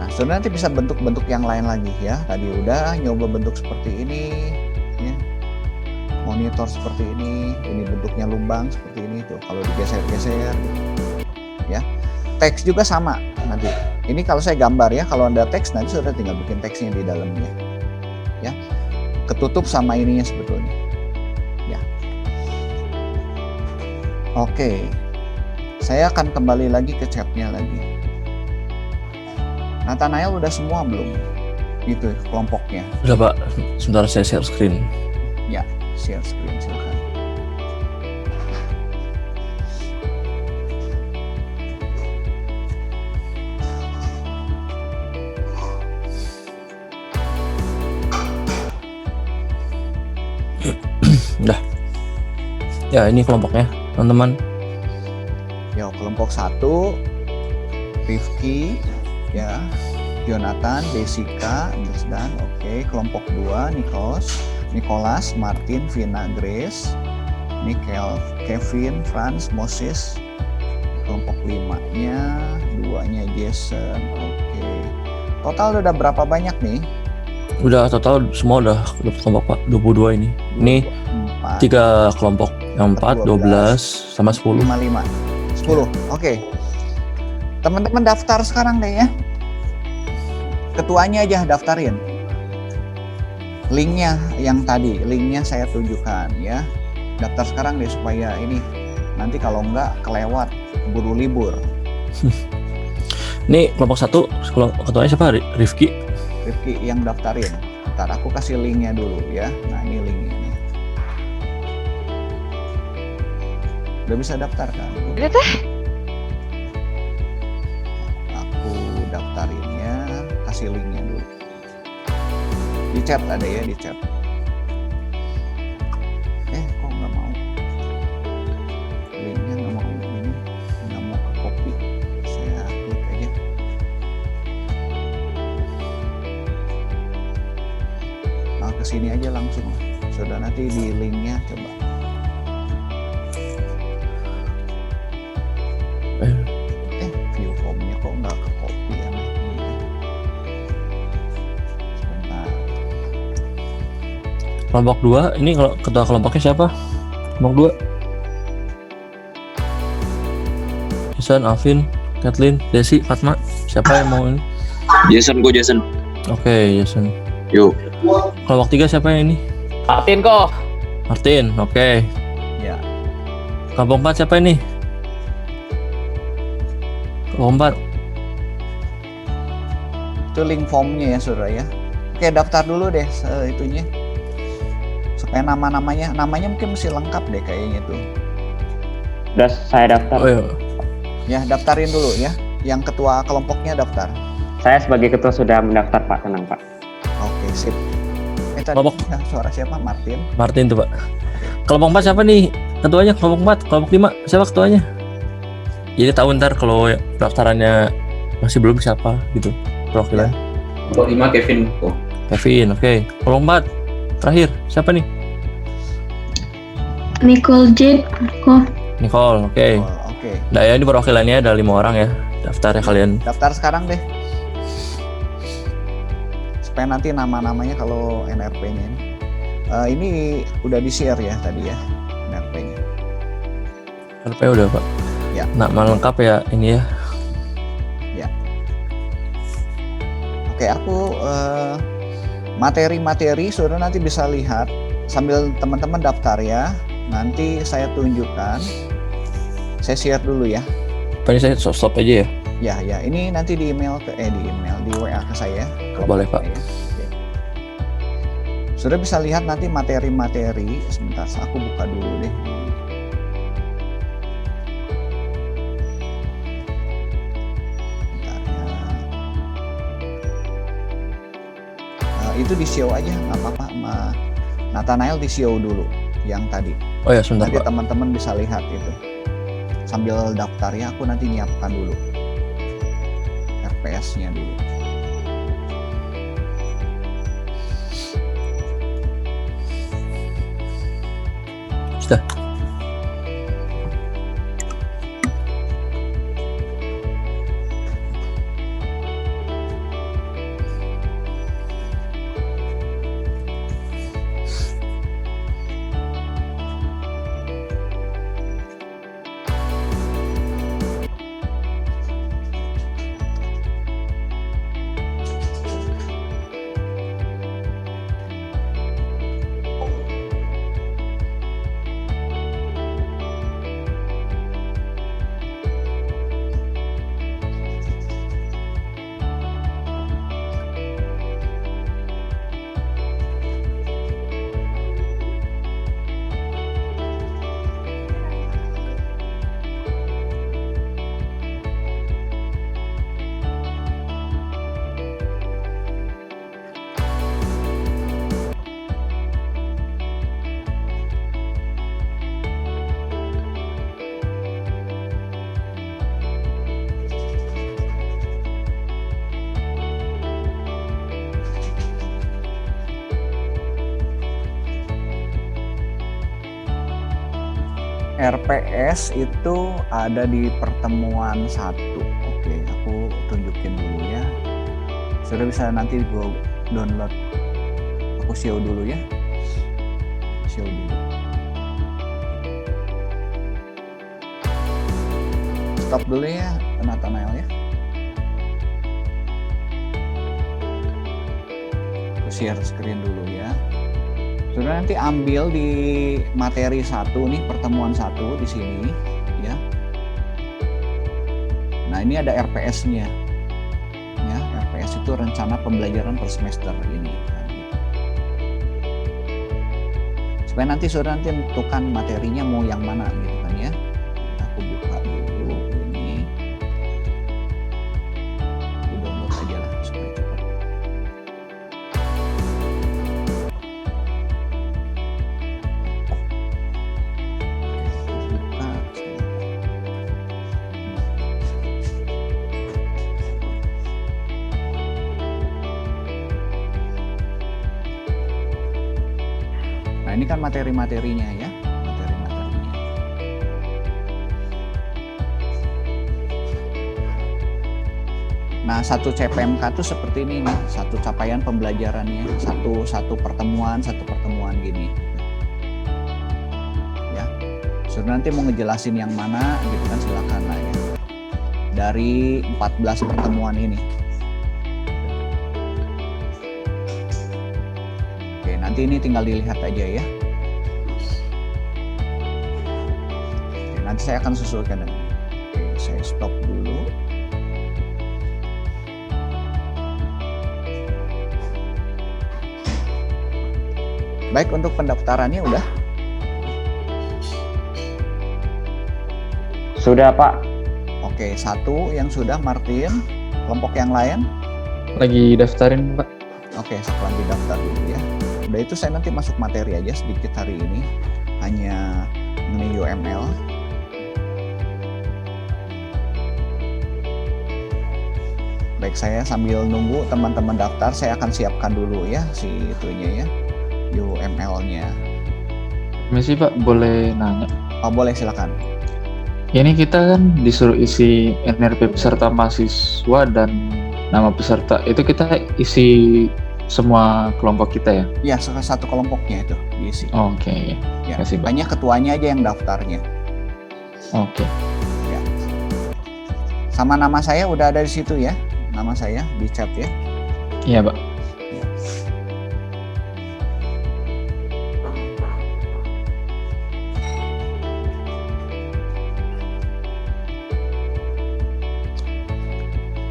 Nah saudara nanti bisa bentuk-bentuk yang lain lagi ya. Tadi udah nyoba bentuk seperti ini ya. Monitor seperti ini bentuknya lubang seperti ini tuh kalau digeser-geser gitu. Ya, teks juga sama nanti. Ini kalau saya gambar ya, kalau ada teks nanti saudara tinggal bikin teksnya di dalamnya. Ya. Ketutup sama ininya sebetulnya. Ya. Oke. Saya akan kembali lagi ke chatnya lagi. Nathanael udah semua belum? Itu kelompoknya. Udah Pak, sebentar saya share screen. Ya, share screen silakan. Udah. Ya ini kelompoknya teman-teman. Ya kelompok 1 Rifki ya, Jonathan, Jessica, dan oke. Kelompok 2 Nicholas, Martin, Vina, Grace, Michael, Kevin, Franz, Moses. Kelompok 5-nya 2-nya Jason. Oke. Total udah berapa banyak nih? Udah total semua udah kelompok Pak, 22 ini. Ini 3 kelompok, yang 4, 12 sama 10. 10. Oke. Teman-teman daftar sekarang deh ya. Ketuanya aja daftarin. Linknya yang tadi, linknya saya tunjukkan ya. Daftar sekarang deh supaya ini nanti kalau enggak kelewat keburu libur. Ini kelompok 1, ketuanya siapa? Rifki yang daftarin. Ntar aku kasih linknya dulu ya. Nah ini linknya nih. Udah bisa daftar kan? Udah teh. Aku daftarinnya, kasih linknya dulu. Di chat ada ya, di chat. Kok nggak mau? Linknya nggak mau ini, nggak mau ke copy. Saya klik aja. Nah kesini aja langsung. Sudah nanti di linknya coba. View formnya kok nggak ke copy ya? Sebentar. Kelompok 2, ini kalau ketua kelompoknya siapa? Kelompok 2 Jason, Alvin, Kathleen, Desi, Fatma. Siapa yang mau ini? Jason. Oke, Jason. Yuk. Kelompok 3 siapa yang ini? Martin kok. Martin, oke. Ya. Kelompok 4 siapa ini? Kelompok 4. Itu link formnya ya saudara ya. Oke daftar dulu deh itunya. Supaya namanya mungkin mesti lengkap deh kayaknya tuh. Udah saya daftar. Oh iya. Ya daftarin dulu ya. Yang ketua kelompoknya daftar. Saya sebagai ketua sudah mendaftar Pak, tenang Pak. Oke sip. tadi Kelompok ya, suara siapa? Martin. Martin tuh Pak. Kelompok 4 siapa nih ketuanya? Kelompok 4, kelompok 5 siapa ketuanya? Jadi tahu ntar kalau pendaftarannya masih belum siapa gitu perwakilan. Kelompok 5 Kevin. Oh. Kevin, oke. Kelompok 4 terakhir siapa nih? Nicole Jade aku. Nicole, oke. Oh, oke. Nah ya ini perwakilannya ada 5 orang ya. Daftarnya kalian. Daftar sekarang deh. Supaya nanti nama-namanya kalau NRP-nya ini. Ini udah di-share ya tadi ya NRP-nya. NRP udah Pak. Ya. Nama lengkap ya ini ya. Oke, aku materi-materi saudara nanti bisa lihat sambil teman-teman daftar ya. Nanti saya tunjukkan. Saya share dulu ya. Pak ini saya stop aja ya. Ya, ini nanti di email di WA ke saya. Boleh Pak. Ya. Oke. Saudara bisa lihat nanti materi-materi. Sebentar, aku buka dulu deh. Itu di show aja nggak apa-apa, Nathanael di show dulu yang tadi. Oh ya sebentar Nanti Pak. teman-teman bisa lihat itu sambil daftar ya. Aku nanti nyiapkan dulu RPS-nya dulu. Sudah. RPS itu ada di pertemuan 1. Oke, aku tunjukin dulu ya. Sudah bisa nanti gue download. Aku show dulu ya. Show dulu. Stop dulu ya, Nathanael ya. Aku share screen dulu ya. Sudah nanti ambil di materi 1 nih, pertemuan 1 di sini ya. Nah, ini ada RPS-nya. Ya, RPS itu rencana pembelajaran per semester ini. Nah, gitu. Supaya nanti saudara nanti tentukan materinya mau yang mana gitu kan ya. Aku buka dulu ini. Aku download aja lah supaya cepat. Nah, ini kan materi-materinya ya, materi-materinya. Nah, satu CPMK itu seperti ini nih, satu capaian pembelajarannya, satu pertemuan gini. Ya, sudah nanti mau ngejelasin yang mana gitu kan silakan lah ya. Dari 14 pertemuan ini. Nanti ini tinggal dilihat aja ya. Oke, nanti saya akan sesuaikan dengan ini. Oke, saya stop dulu. Baik, untuk pendaftarannya udah? Sudah Pak. Oke, 1 yang sudah Martin. Kelompok yang lain? Lagi daftarin Pak. Oke, setelah didaftar dulu ya. Udah itu saya nanti masuk materi aja sedikit hari ini, hanya mengenai UML. Baik, saya sambil nunggu teman-teman daftar, saya akan siapkan dulu ya si itunya ya, UML-nya. Misi Pak, boleh nanya? Oh boleh, silakan. Ini kita kan disuruh isi NRP peserta mahasiswa dan nama peserta. Itu kita isi semua kelompok kita ya? Ya, satu kelompoknya itu diisi. Oke. Ya, Kasih, Pak. hanya ketuanya aja yang daftarnya. Oke. Ya. Sama nama saya udah ada di situ ya, nama saya di chat ya. Iya Pak.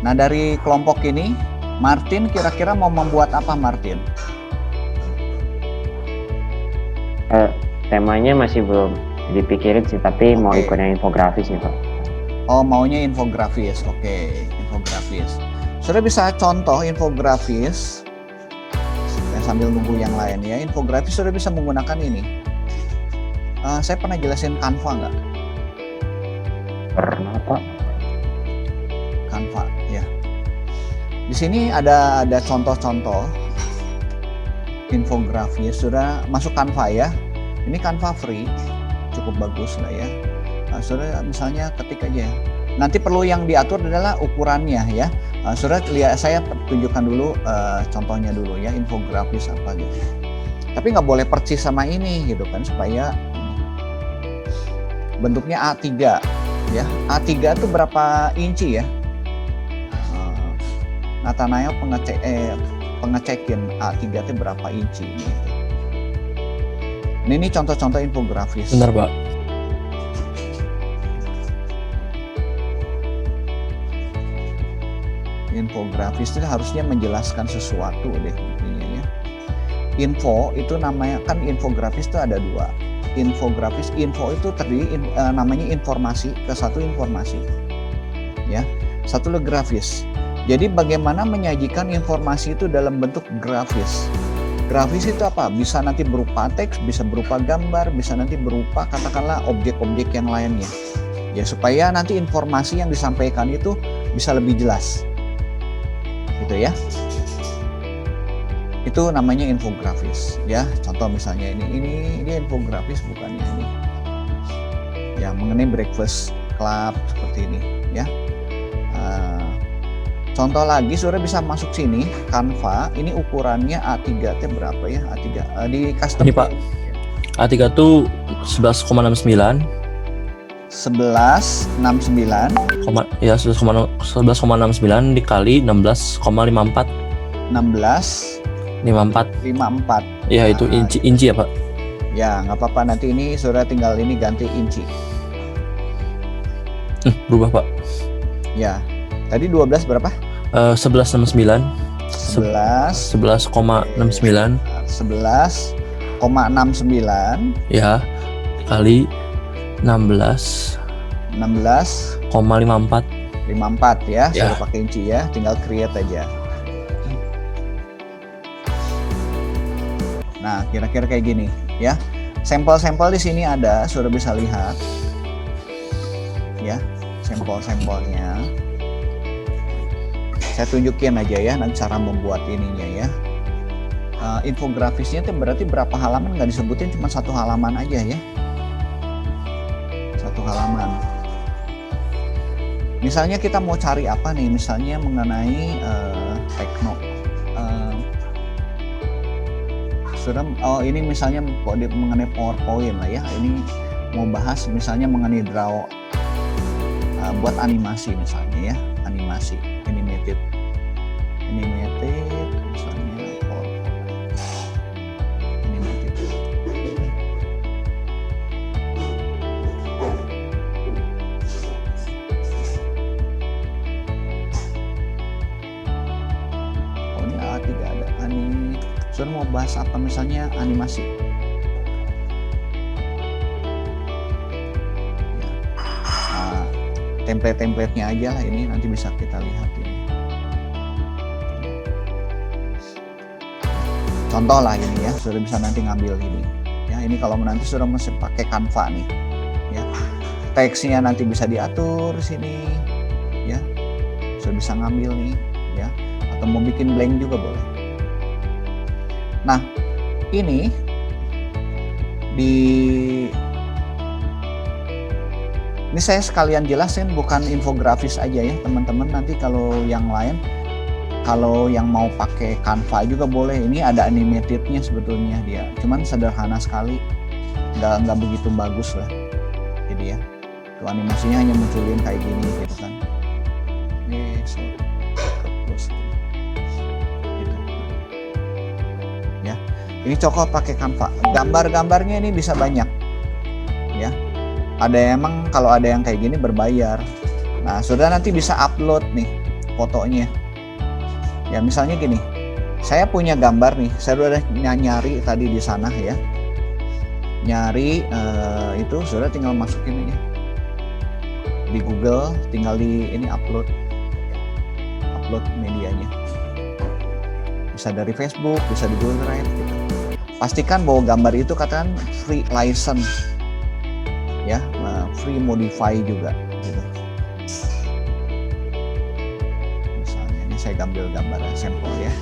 Nah dari kelompok ini, Martin kira-kira mau membuat apa Martin? Temanya masih belum dipikirin sih, tapi mau Oke. ikut yang infografis nih Pak. Oh maunya infografis, oke, infografis. Sudah bisa contoh infografis. Saya sambil nunggu yang lain ya. Infografis sudah bisa menggunakan ini. Saya pernah jelasin Canva nggak? Pernah Pak. Canva ya. Di sini ada contoh-contoh infografis. Sudah masuk Canva ya. Ini Canva free, cukup bagus lah ya. Nah, sudah misalnya ketik aja. Nanti perlu yang diatur adalah ukurannya ya. Sudah lihat, saya tunjukkan dulu contohnya dulu ya, infografis apa gitu. Tapi nggak boleh persis sama ini gitu kan, supaya bentuknya A3 ya. A3 itu berapa inci ya? Nathanael pengecekin A3 itu berapa inci ini. Ini contoh-contoh infografis. Benar Pak. Infografis itu harusnya menjelaskan sesuatu deh intinya ya. Info itu namanya kan, infografis itu ada dua. Infografis, info itu terdiri namanya informasi, ke satu informasi ya, satu lagi grafis. Jadi bagaimana menyajikan informasi itu dalam bentuk grafis. Grafis itu apa? Bisa nanti berupa teks, bisa berupa gambar, bisa nanti berupa katakanlah objek-objek yang lainnya. Ya supaya nanti informasi yang disampaikan itu bisa lebih jelas. Gitu ya. Itu namanya infografis ya. Contoh misalnya ini infografis bukannya ini. Ya mengenai breakfast club seperti ini ya. Contoh lagi sudah bisa masuk sini Canva, ini ukurannya A3 itu berapa ya? A3 di custom Ini, Pak. A3 tuh 11,69. 1169 Ya 11,69 dikali 16,54. 54. 54. Ya itu inci ya Pak. Ya nggak apa-apa, nanti ini sudah tinggal ini ganti inci. Berubah Pak. Ya. Tadi 12 berapa? 11,69. 11,69 Ya kali 16,54 54 ya, Ya. sudah pakai inci ya, tinggal create aja. Nah, kira-kira kayak gini ya. Sampel-sampel di sini ada, sudah bisa lihat. Ya, sampel-sampelnya. Saya tunjukin aja ya nanti cara membuat ininya ya. Infografisnya itu berarti berapa halaman nggak disebutin, cuma satu halaman aja ya. Satu halaman. Misalnya kita mau cari apa nih, misalnya mengenai tekno. Ini misalnya mengenai PowerPoint lah ya. Ini mau bahas misalnya mengenai draw buat animasi misalnya ya, animasi animated misalnya PowerPoint animated. Oh ini A3 ada sudah mau bahas apa misalnya animasi. Template-templatenya aja lah ini, nanti bisa kita lihat ini. Contoh lah ini ya, sudah bisa nanti ngambil ini. Ya, ini kalau nanti sudah masih pakai Canva nih. Ya. Teksnya nanti bisa diatur sini. Ya. Sudah bisa ngambil nih, ya. Atau mau bikin blank juga boleh. Nah, ini ini saya sekalian jelasin, bukan infografis aja ya teman-teman. Nanti kalau yang lain, kalau yang mau pakai Canva juga boleh. Ini ada animatednya sebetulnya dia, cuman sederhana sekali, nggak begitu bagus lah. Jadi ya, tuh animasinya hanya munculin kayak gini gitu kan. Sorry. Terus, gitu. Ya, ini cocok pakai Canva. Gambar-gambarnya ini bisa banyak, ya. Ada emang kalau ada yang kayak gini berbayar. Nah, sudah nanti bisa upload nih fotonya. Ya misalnya gini, saya punya gambar nih, saya udah nyari tadi di sana ya. Nyari itu sudah tinggal masukin aja di Google, tinggal di ini upload medianya. Bisa dari Facebook, bisa di Google Drive gitu. Pastikan bahwa gambar itu katakan free license. Ya, free modify juga gitu. Misalnya ini saya ambil gambar sampel ya.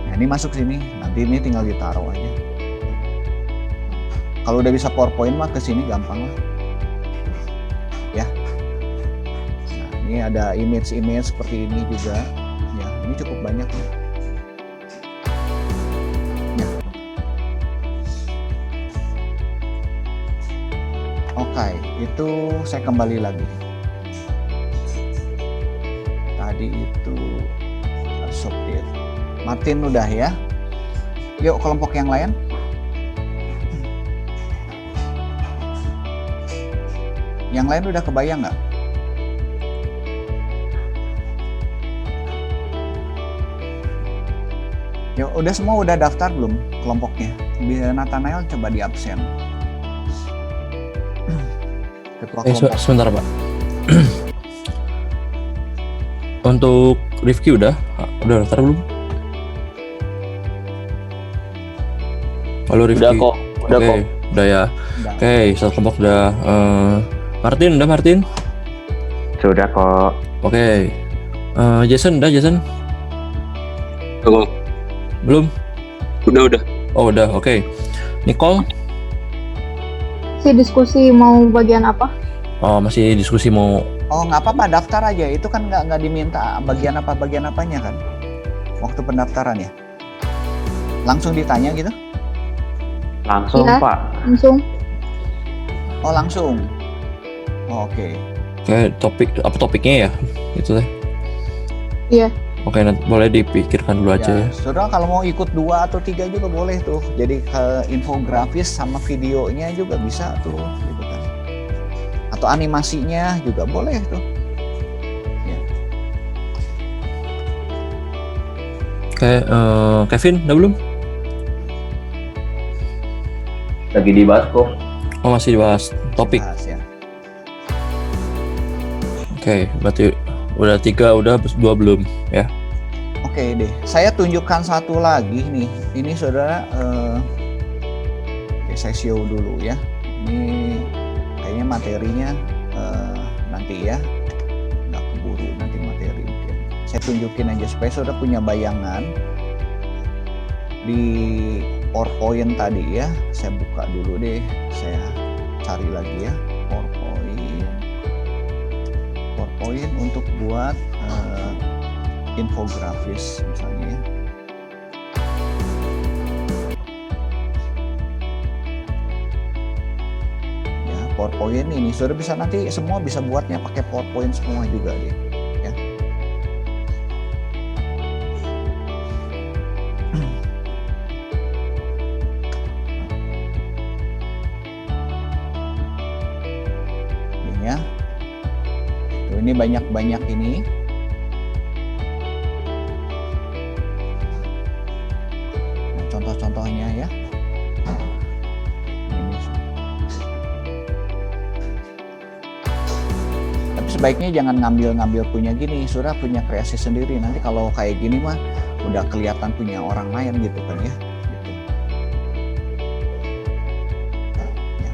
Nah, ini masuk sini, nanti ini tinggal ditaruh aja. Kalau udah bisa PowerPoint mah ke sini gampang lah. Ya. Nah, ini ada image-image seperti ini juga. Ya, ini cukup banyak nih. Ya. Oke, itu saya kembali lagi. Tadi itu submit. Martin udah ya. Yuk kelompok yang lain. Yang lain udah kebayang nggak? Ya udah semua udah daftar belum kelompoknya? Biar Nathanael coba di absen. Ketua kelompok. Sebentar Pak. Untuk Rifki udah daftar belum? Halo Rifki. Udah kok. Oke, udah ya. Udah. Oke, satu kelompok udah. Martin udah Martin? Sudah kok. Oke. Jason udah Jason? Belum? Udah. Oh udah, oke. Nicole? Si diskusi mau bagian apa? Oh masih diskusi mau. Oh nggak apa-apa, daftar aja. Itu kan nggak diminta bagian apanya kan? Waktu pendaftaran ya. Langsung ditanya gitu? Langsung Iya. Pak. Langsung. Oh langsung. Oh, oke. Kayak topiknya ya? Gitu deh. Iya. Oke, nanti boleh dipikirkan dulu aja ya. Saudara kalau mau ikut 2 atau 3 juga boleh tuh. Jadi ke infografis sama videonya juga bisa tuh, gitu kan. Atau animasinya juga boleh tuh. Ya. Oke, Kevin udah belum? Lagi dibahas kok. Oh masih dibahas topik. Bahas, ya. Oke, berarti udah 3, udah 2 belum ya? Oke deh, saya tunjukkan satu lagi nih. Ini saudara, saya show dulu ya. Ini kayaknya materinya nanti ya, nggak keburu nanti materi mungkin. Saya tunjukin aja supaya saudara punya bayangan di PowerPoint tadi ya. Saya buka dulu deh, saya cari lagi ya PowerPoint untuk buat infografis misalnya ya. Ya, PowerPoint ini sudah bisa, nanti semua bisa buatnya pakai PowerPoint semua juga deh ya. Ini ya. Tuh, ini banyak ini. Contoh-contohnya ya. Ini. sebaiknya jangan ngambil punya gini, sudah punya kreasi sendiri. Nanti kalau kayak gini mah udah kelihatan punya orang lain gitu kan ya. Gitu. Ya.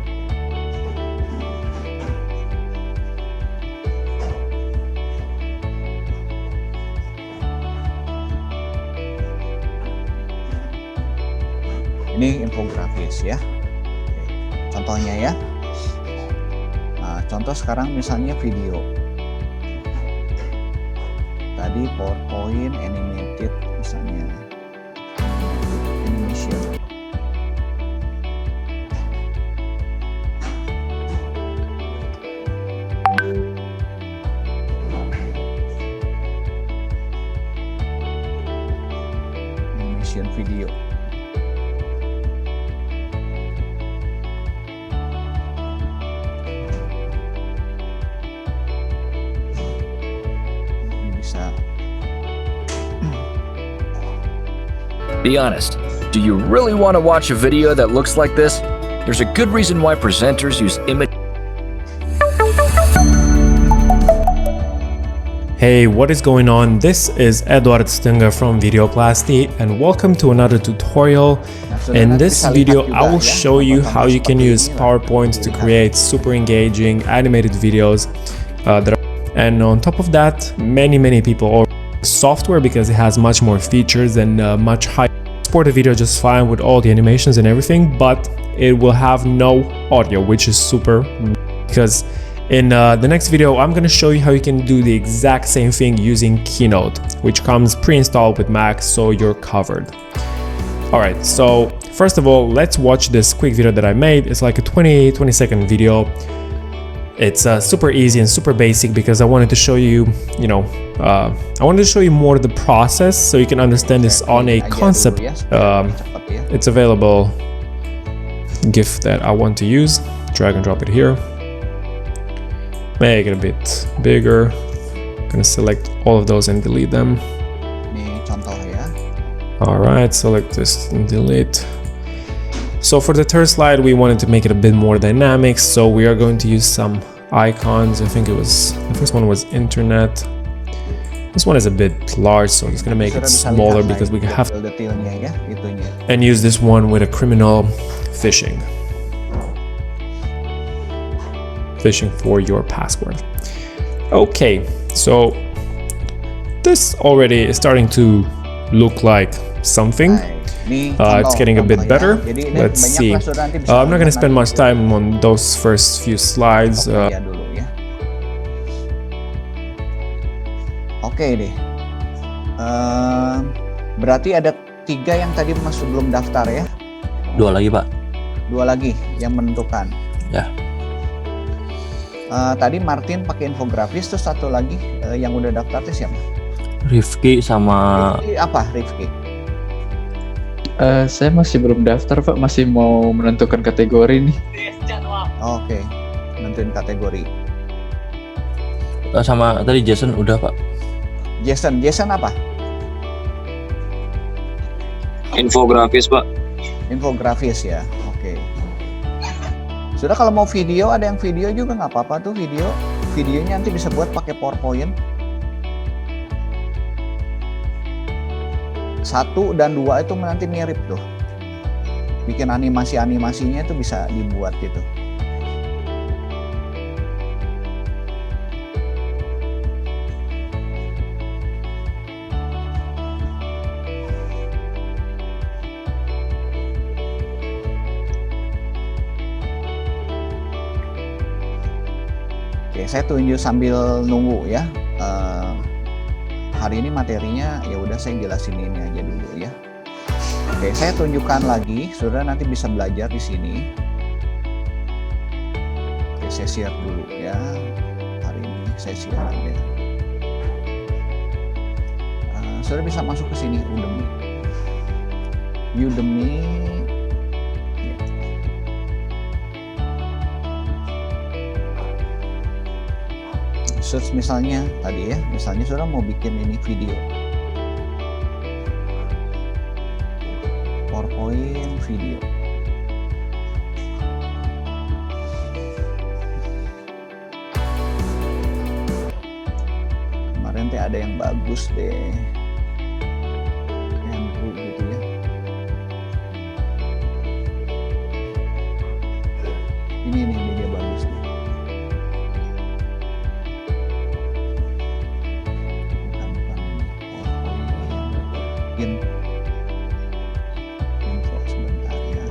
Ini infografis ya. Oke. Contohnya ya. Nah, contoh sekarang misalnya video. Tadi PowerPoint animated misalnya. Animation. Animation video. Be honest, do you really want to watch a video that looks like this? There's a good reason why presenters use image. Hey, what is going on? This is Edward Stunga from Videoplasty and welcome to another tutorial. In this video, I will show you how you can use PowerPoint to create super engaging animated videos. And on top of that, many people already software because it has much more features and much higher. Export the video just fine with all the animations and everything, but it will have no audio, which is super because in the next video I'm going to show you how you can do the exact same thing using Keynote, which comes pre-installed with Mac, so you're covered. Alright, so first of all, let's watch this quick video that I made. It's like a 20 second video. It's super easy and super basic because I wanted to show you, I wanted to show you more of the process so you can understand this on a concept. It's available GIF that I want to use. Drag and drop it here. Make it a bit bigger. Gonna select all of those and delete them. Alright, select this and delete. So for the third slide, we wanted to make it a bit more dynamic, so we are going to use some icons. I think it was, the first one was internet. This one is a bit large, so I'm just gonna make it smaller because we have and use this one with a criminal phishing for your password. Okay, so this already is starting to look like something. It's getting a bit better. Let's see. I'm not going to spend much time on those first few slides. Oke deh. Berarti ada 3 yang tadi masih belum daftar ya? 2 lagi, Pak. 2 lagi yang menentukan. Ya. Tadi Martin pakai infografis, terus 1 lagi yang udah daftar itu siapa? Rifki sama Rifki apa Rifki? Saya masih belum daftar, Pak. Masih mau menentukan kategori nih. Oke, nentuin kategori. sama tadi Jason udah, Pak. Jason apa? Infografis, Pak. Infografis ya, oke. Sudah, kalau mau video, ada yang video juga nggak apa-apa tuh videonya nanti bisa buat pakai PowerPoint. 1 dan 2 itu nanti mirip tuh, bikin animasinya itu bisa dibuat gitu. Oke, saya tunjuk sambil nunggu ya. Hari ini materinya ya udah saya jelasin ini aja dulu ya. Oke, saya tunjukkan lagi, saudara nanti bisa belajar di sini. Oke, saya share dulu ya. Hari ini saya share ya. Saudara bisa masuk ke sini, Udemy. Ya. Search misalnya tadi ya, misalnya saudara mau bikin ini video PowerPoint video. nanti ada yang bagus deh. Andrew gitu ya. Ini dia bagus nih. Gampang nih. Info sebentar ya.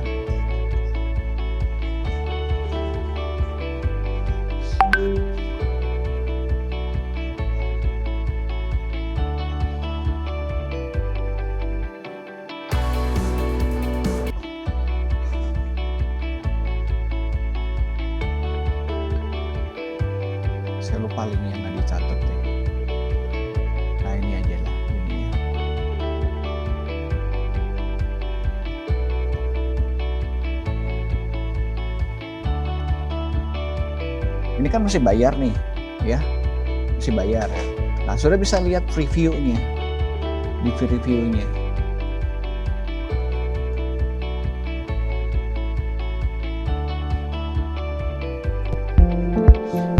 Saya lupa link yang nggak dicatat deh. Nah ini aja lah ini ya. Ini kan masih bayar nih, ya, masih bayar. Nah sudah bisa lihat previewnya, di previewnya.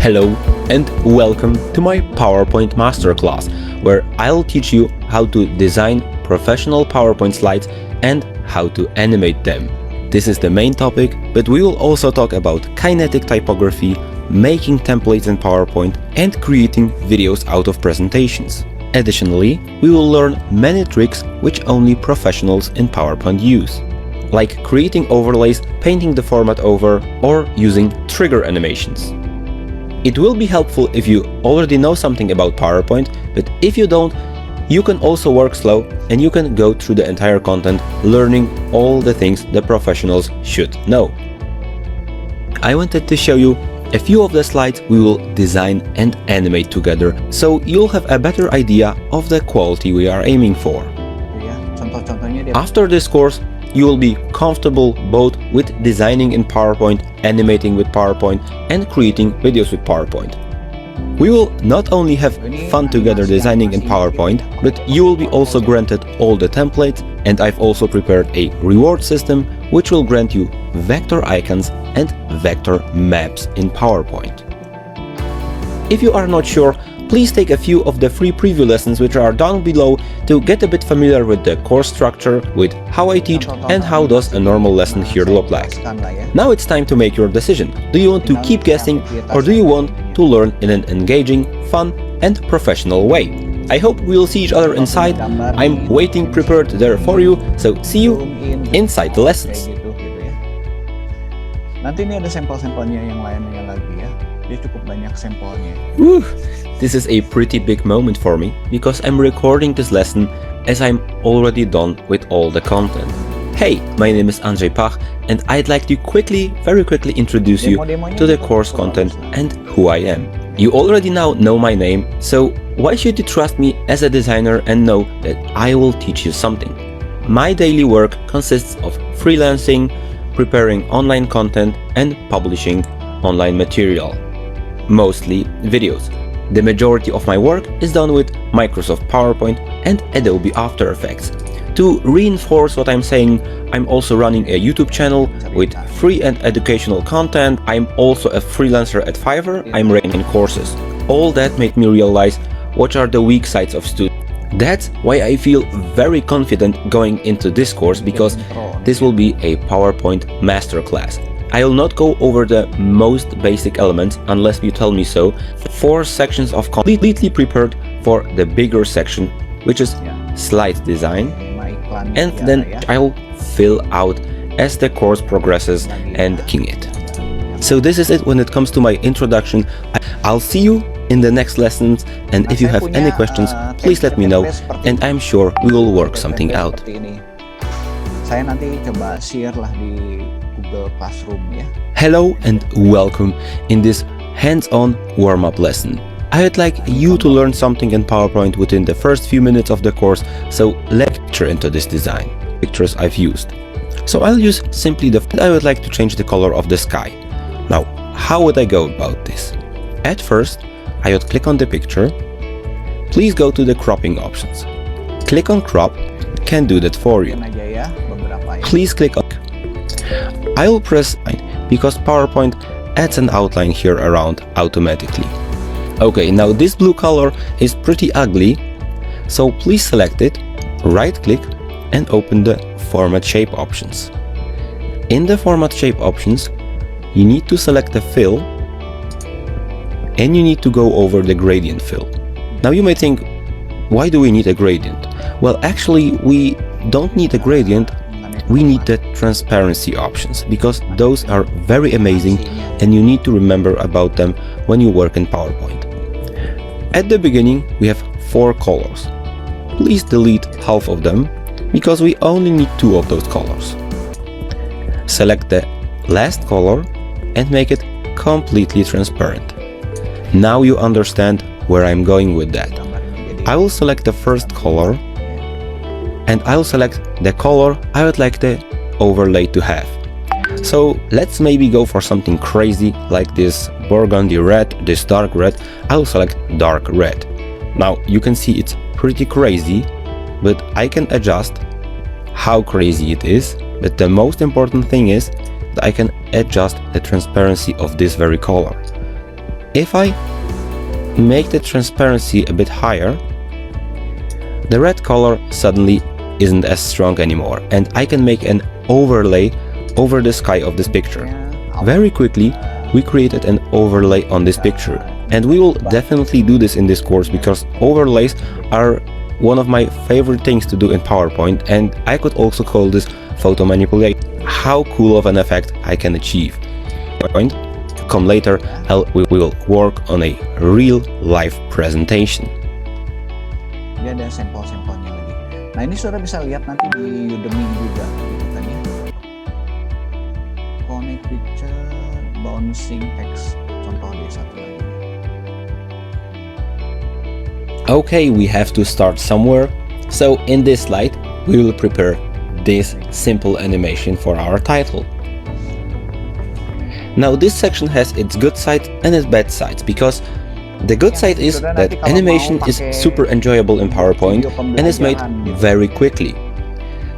Hello and welcome to my PowerPoint Masterclass, where I'll teach you how to design professional PowerPoint slides and how to animate them. This is the main topic, but we will also talk about kinetic typography, making templates in PowerPoint, and creating videos out of presentations. Additionally, we will learn many tricks which only professionals in PowerPoint use, like creating overlays, painting the format over, or using trigger animations. It will be helpful if you already know something about PowerPoint, but if you don't, you can also work slow and you can go through the entire content, learning all the things the professionals should know. I wanted to show you a few of the slides we will design and animate together, so you'll have a better idea of the quality we are aiming for. After this course, you will be comfortable both with designing in PowerPoint, animating with PowerPoint, and creating videos with PowerPoint. We will not only have fun together designing in PowerPoint, but you will be also granted all the templates, and I've also prepared a reward system which will grant you vector icons and vector maps in PowerPoint. If you are not sure, please take a few of the free preview lessons which are down below to get a bit familiar with the course structure, with how I teach and how does a normal lesson here look like. Now it's time to make your decision. Do you want to keep guessing, or do you want to learn in an engaging, fun and professional way? I hope we'll see each other inside. I'm waiting prepared there for you, so see you inside the lessons. Nanti ini ada sampel-sampelnya yang lainnya lagi ya. Dia cukup banyak sampelnya. Woo! This is a pretty big moment for me, because I'm recording this lesson as I'm already done with all the content. Hey, my name is Andrzej Pach, and I'd like to very quickly introduce you to the course content and who I am. You already now know my name, so why should you trust me as a designer and know that I will teach you something? My daily work consists of freelancing, preparing online content, and publishing online material, mostly videos. The majority of my work is done with Microsoft PowerPoint and Adobe After Effects. To reinforce what I'm saying, I'm also running a YouTube channel with free and educational content. I'm also a freelancer at Fiverr. I'm running courses. All that made me realize what are the weak sides of students. That's why I feel very confident going into this course, because this will be a PowerPoint masterclass. I will not go over the most basic elements unless you tell me so. 4 sections of completely prepared for the bigger section, which is slide design, and then I'll fill out as the course progresses and king it. So this is it when it comes to my introduction. I'll see you in the next lessons, and if you have any questions, please let me know, and I'm sure we will work something out. Saya nanti coba share lah di Google Classroom ya. Hello and welcome in this hands-on warm-up lesson. I would like you to learn something in PowerPoint within the first few minutes of the course, so let's enter into this design. Pictures I've used. So I'll use simply I would like to change the color of the sky. Now, how would I go about this? At first, I would click on the picture. Please go to the cropping options. Click on crop, can do that for you. Please click on. I will press 9 because PowerPoint adds an outline here around automatically. Okay, now this blue color is pretty ugly, so please select it, right click and open the Format Shape options. In the Format Shape options, you need to select the fill and you need to go over the gradient fill. Now you may think, why do we need a gradient? Well, actually we don't need a gradient, we need the transparency options, because those are very amazing and you need to remember about them when you work in PowerPoint. At the beginning we have 4 colors. Please delete half of them, because we only need 2 of those colors. Select the last color and make it completely transparent. Now you understand where I'm going with that. I will select the first color and I will select the color I would like the overlay to have. So let's maybe go for something crazy like this burgundy red, this dark red. I will select dark red. Now you can see it's pretty crazy, but I can adjust how crazy it is. But the most important thing is that I can adjust the transparency of this very color. If I make the transparency a bit higher, the red color suddenly isn't as strong anymore, and I can make an overlay over the sky of this picture. Very quickly we created an overlay on this picture, and we will definitely do this in this course because overlays are one of my favorite things to do in PowerPoint, and I could also call this photo manipulation. How cool of an effect I can achieve. Come later, we will work on a real life presentation. Dia ada sampel-sampelnya lagi. Nah ini saudara bisa lihat nanti di Udemy juga gitu kan ya. Connect picture, bouncing text, contoh deh satu lagi. Okay, we have to start somewhere. So in this slide, we will prepare this simple animation for our title. Now this section has its good side and its bad sides, because the good side is that animation is super enjoyable in PowerPoint and is made very quickly.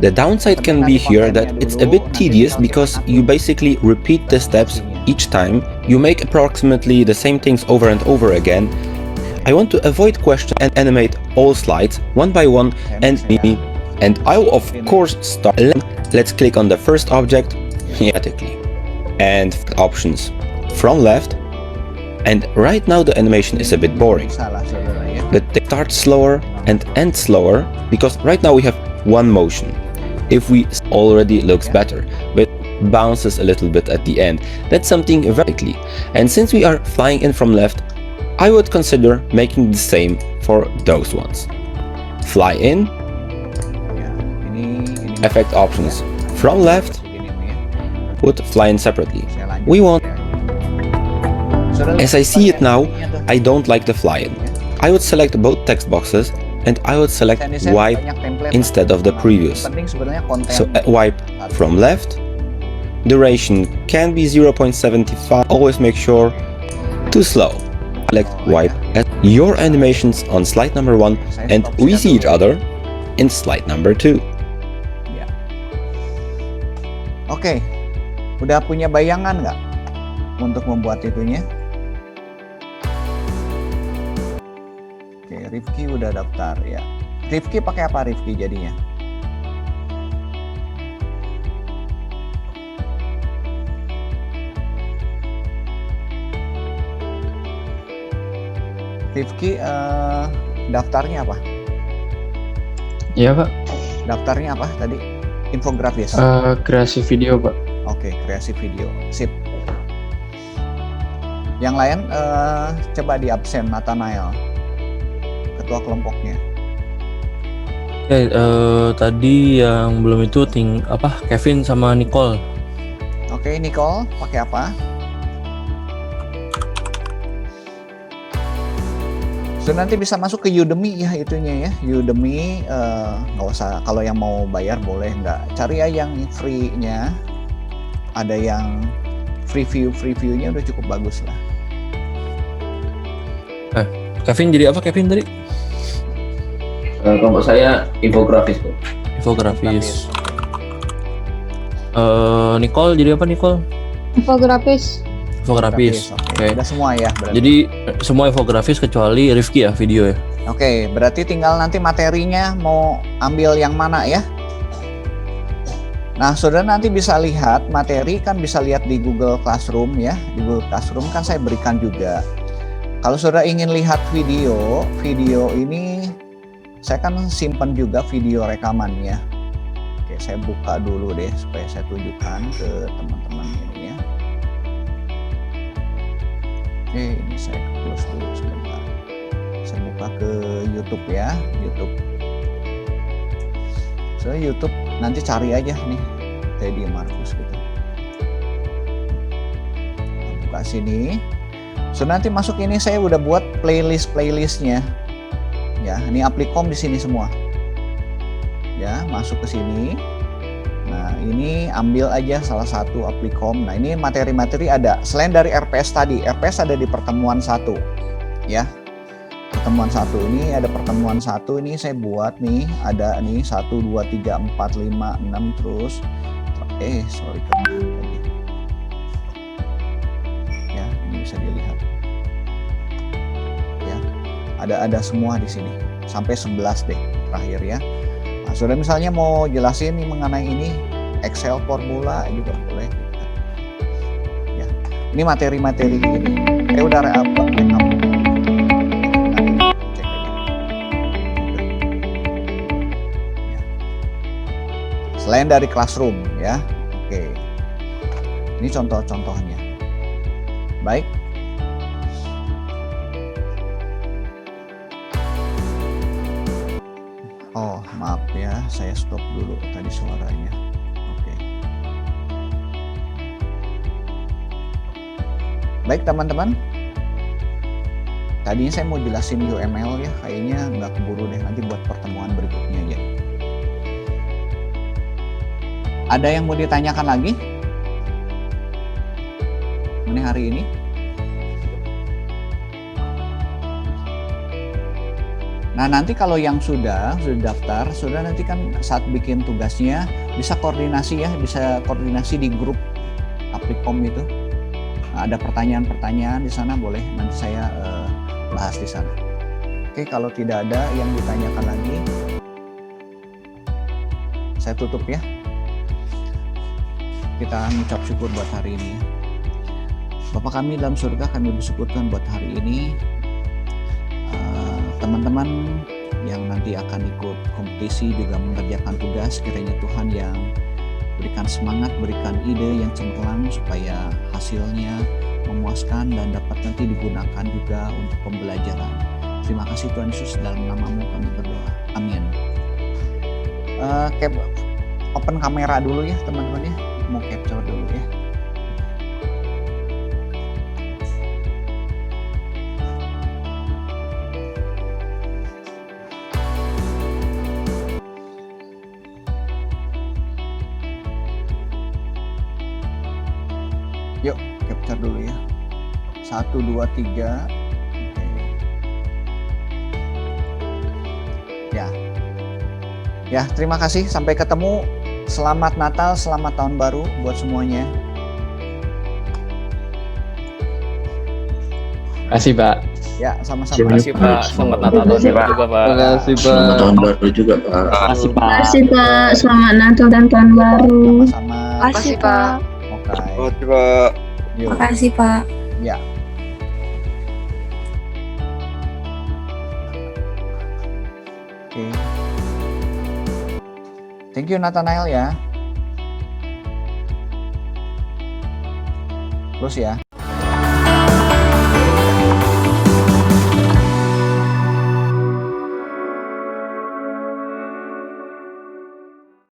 The downside can be here that it's a bit tedious because you basically repeat the steps each time, you make approximately the same things over and over again. I want to avoid questions and animate all slides one by one, and I will of course start. Let's click on the first object automatically and options from left. And right now the animation is a bit boring, but they start slower and end slower because right now we have one motion. If we already looks better, but bounces a little bit at the end. That's something vertically. And since we are flying in from left, I would consider making the same for those ones. Fly in, effect options from left, put fly in separately. We want. As I see it now, I don't like the fly in. I would select both text boxes and I would select wipe instead of the previous. So wipe from left, duration can be 0.75, always make sure too slow. Select wipe as your animations on slide number 1 and we see each other in slide number 2. Oke, udah punya bayangan nggak untuk membuat itunya? Oke, Rifki udah daftar ya. Rifki pakai apa Rifki jadinya? Rifki daftarnya apa? Iya Pak. Daftarnya apa tadi? Infografis. Kreasi video Pak. Oke, kreasi video. Sip. Yang lain coba di absen Nathanael, ketua kelompoknya. Oke, tadi yang belum itu Kevin sama Nicole. Oke, Nicole pakai apa? So nanti bisa masuk ke Udemy ya itunya ya. Udemy nggak usah, kalau yang mau bayar boleh, nggak. Cari ya yang free-nya. Ada yang free-view-nya udah cukup bagus lah. Kevin jadi apa Kevin tadi? Kelompok saya infografis, Bu. Infografis. Nicole jadi apa Nicole? Infografis. Infografis. Oke. Udah semua ya berarti. Jadi semua infografis kecuali Rifki ya video ya. Oke, berarti tinggal nanti materinya mau ambil yang mana ya. Nah, saudara nanti bisa lihat materi kan bisa lihat di Google Classroom ya. Di Google Classroom kan saya berikan juga. Kalau saudara ingin lihat video ini saya kan simpan juga video rekamannya. Oke, saya buka dulu deh supaya saya tunjukkan ke teman-teman ini ya. Oke, ini saya close dulu sebentar. Saya buka ke YouTube ya, YouTube. So, YouTube nanti cari aja nih Teddy Markus gitu. Buka sini. So nanti masuk ini saya udah buat playlistnya. Ya, ini Applikom di sini semua. Ya, masuk ke sini. Nah, ini ambil aja salah satu Applikom. Nah, ini materi-materi ada. Selain dari RPS tadi, RPS ada di pertemuan 1. Ya. Pertemuan 1 ini ada pertemuan 1 ini saya buat nih, ada nih 1 2 3 4 5 6 terus sorry tadi. Ya, ini bisa dilihat. Ya. Ada semua di sini. Sampai 11 deh terakhir ya. Nah, saudara misalnya mau jelasin nih mengenai ini Excel formula juga boleh. Ya. Ini materi-materi ini. Saya udah rekam. Selain dari Classroom ya. Oke. Ini contoh-contohnya. Baik. Oh, maaf ya, saya stop dulu tadi suaranya. Oke. Baik teman-teman. Tadinya saya mau jelasin UML ya, kayaknya nggak keburu deh, nanti buat pertemuan berikutnya aja. Ada yang mau ditanyakan lagi? Ini hari ini? Nah, nanti kalau yang sudah daftar, sudah nanti kan saat bikin tugasnya bisa koordinasi ya, bisa koordinasi di grup Applikom itu. Nah, ada pertanyaan-pertanyaan di sana boleh nanti saya bahas di sana. Oke, kalau tidak ada yang ditanyakan lagi, saya tutup ya. Kita mengucap syukur buat hari ini. Bapa kami dalam surga, kami bersyukur Tuhan buat hari ini. Teman-teman yang nanti akan ikut kompetisi juga mengerjakan tugas, kiranya Tuhan yang berikan semangat, berikan ide yang cemerlang supaya hasilnya memuaskan dan dapat nanti digunakan juga untuk pembelajaran. Terima kasih Tuhan Yesus, dalam nama-Mu kami berdoa. Amin. Open kamera dulu ya teman-teman ya. Mau capture dulu ya. Yuk, capture dulu ya. 1 2 3. Oke. Ya. Ya, terima kasih. Sampai ketemu. Selamat Natal, selamat Tahun Baru buat semuanya. Kasih Pak. Ya, sama-sama. Terima kasih Pak. Selamat Natal tahun baru juga Pak. Terima kasih Pak. Selamat tahun baru juga Pak. Terima kasih Pak. Terima kasih Pak. Selamat Natal dan Tahun Baru. Sama-sama. Terima kasih Pak. Oke. Pak. Yuk. Terima kasih Pak. Ya. Oke. Thank you Nathanael ya. Terus ya.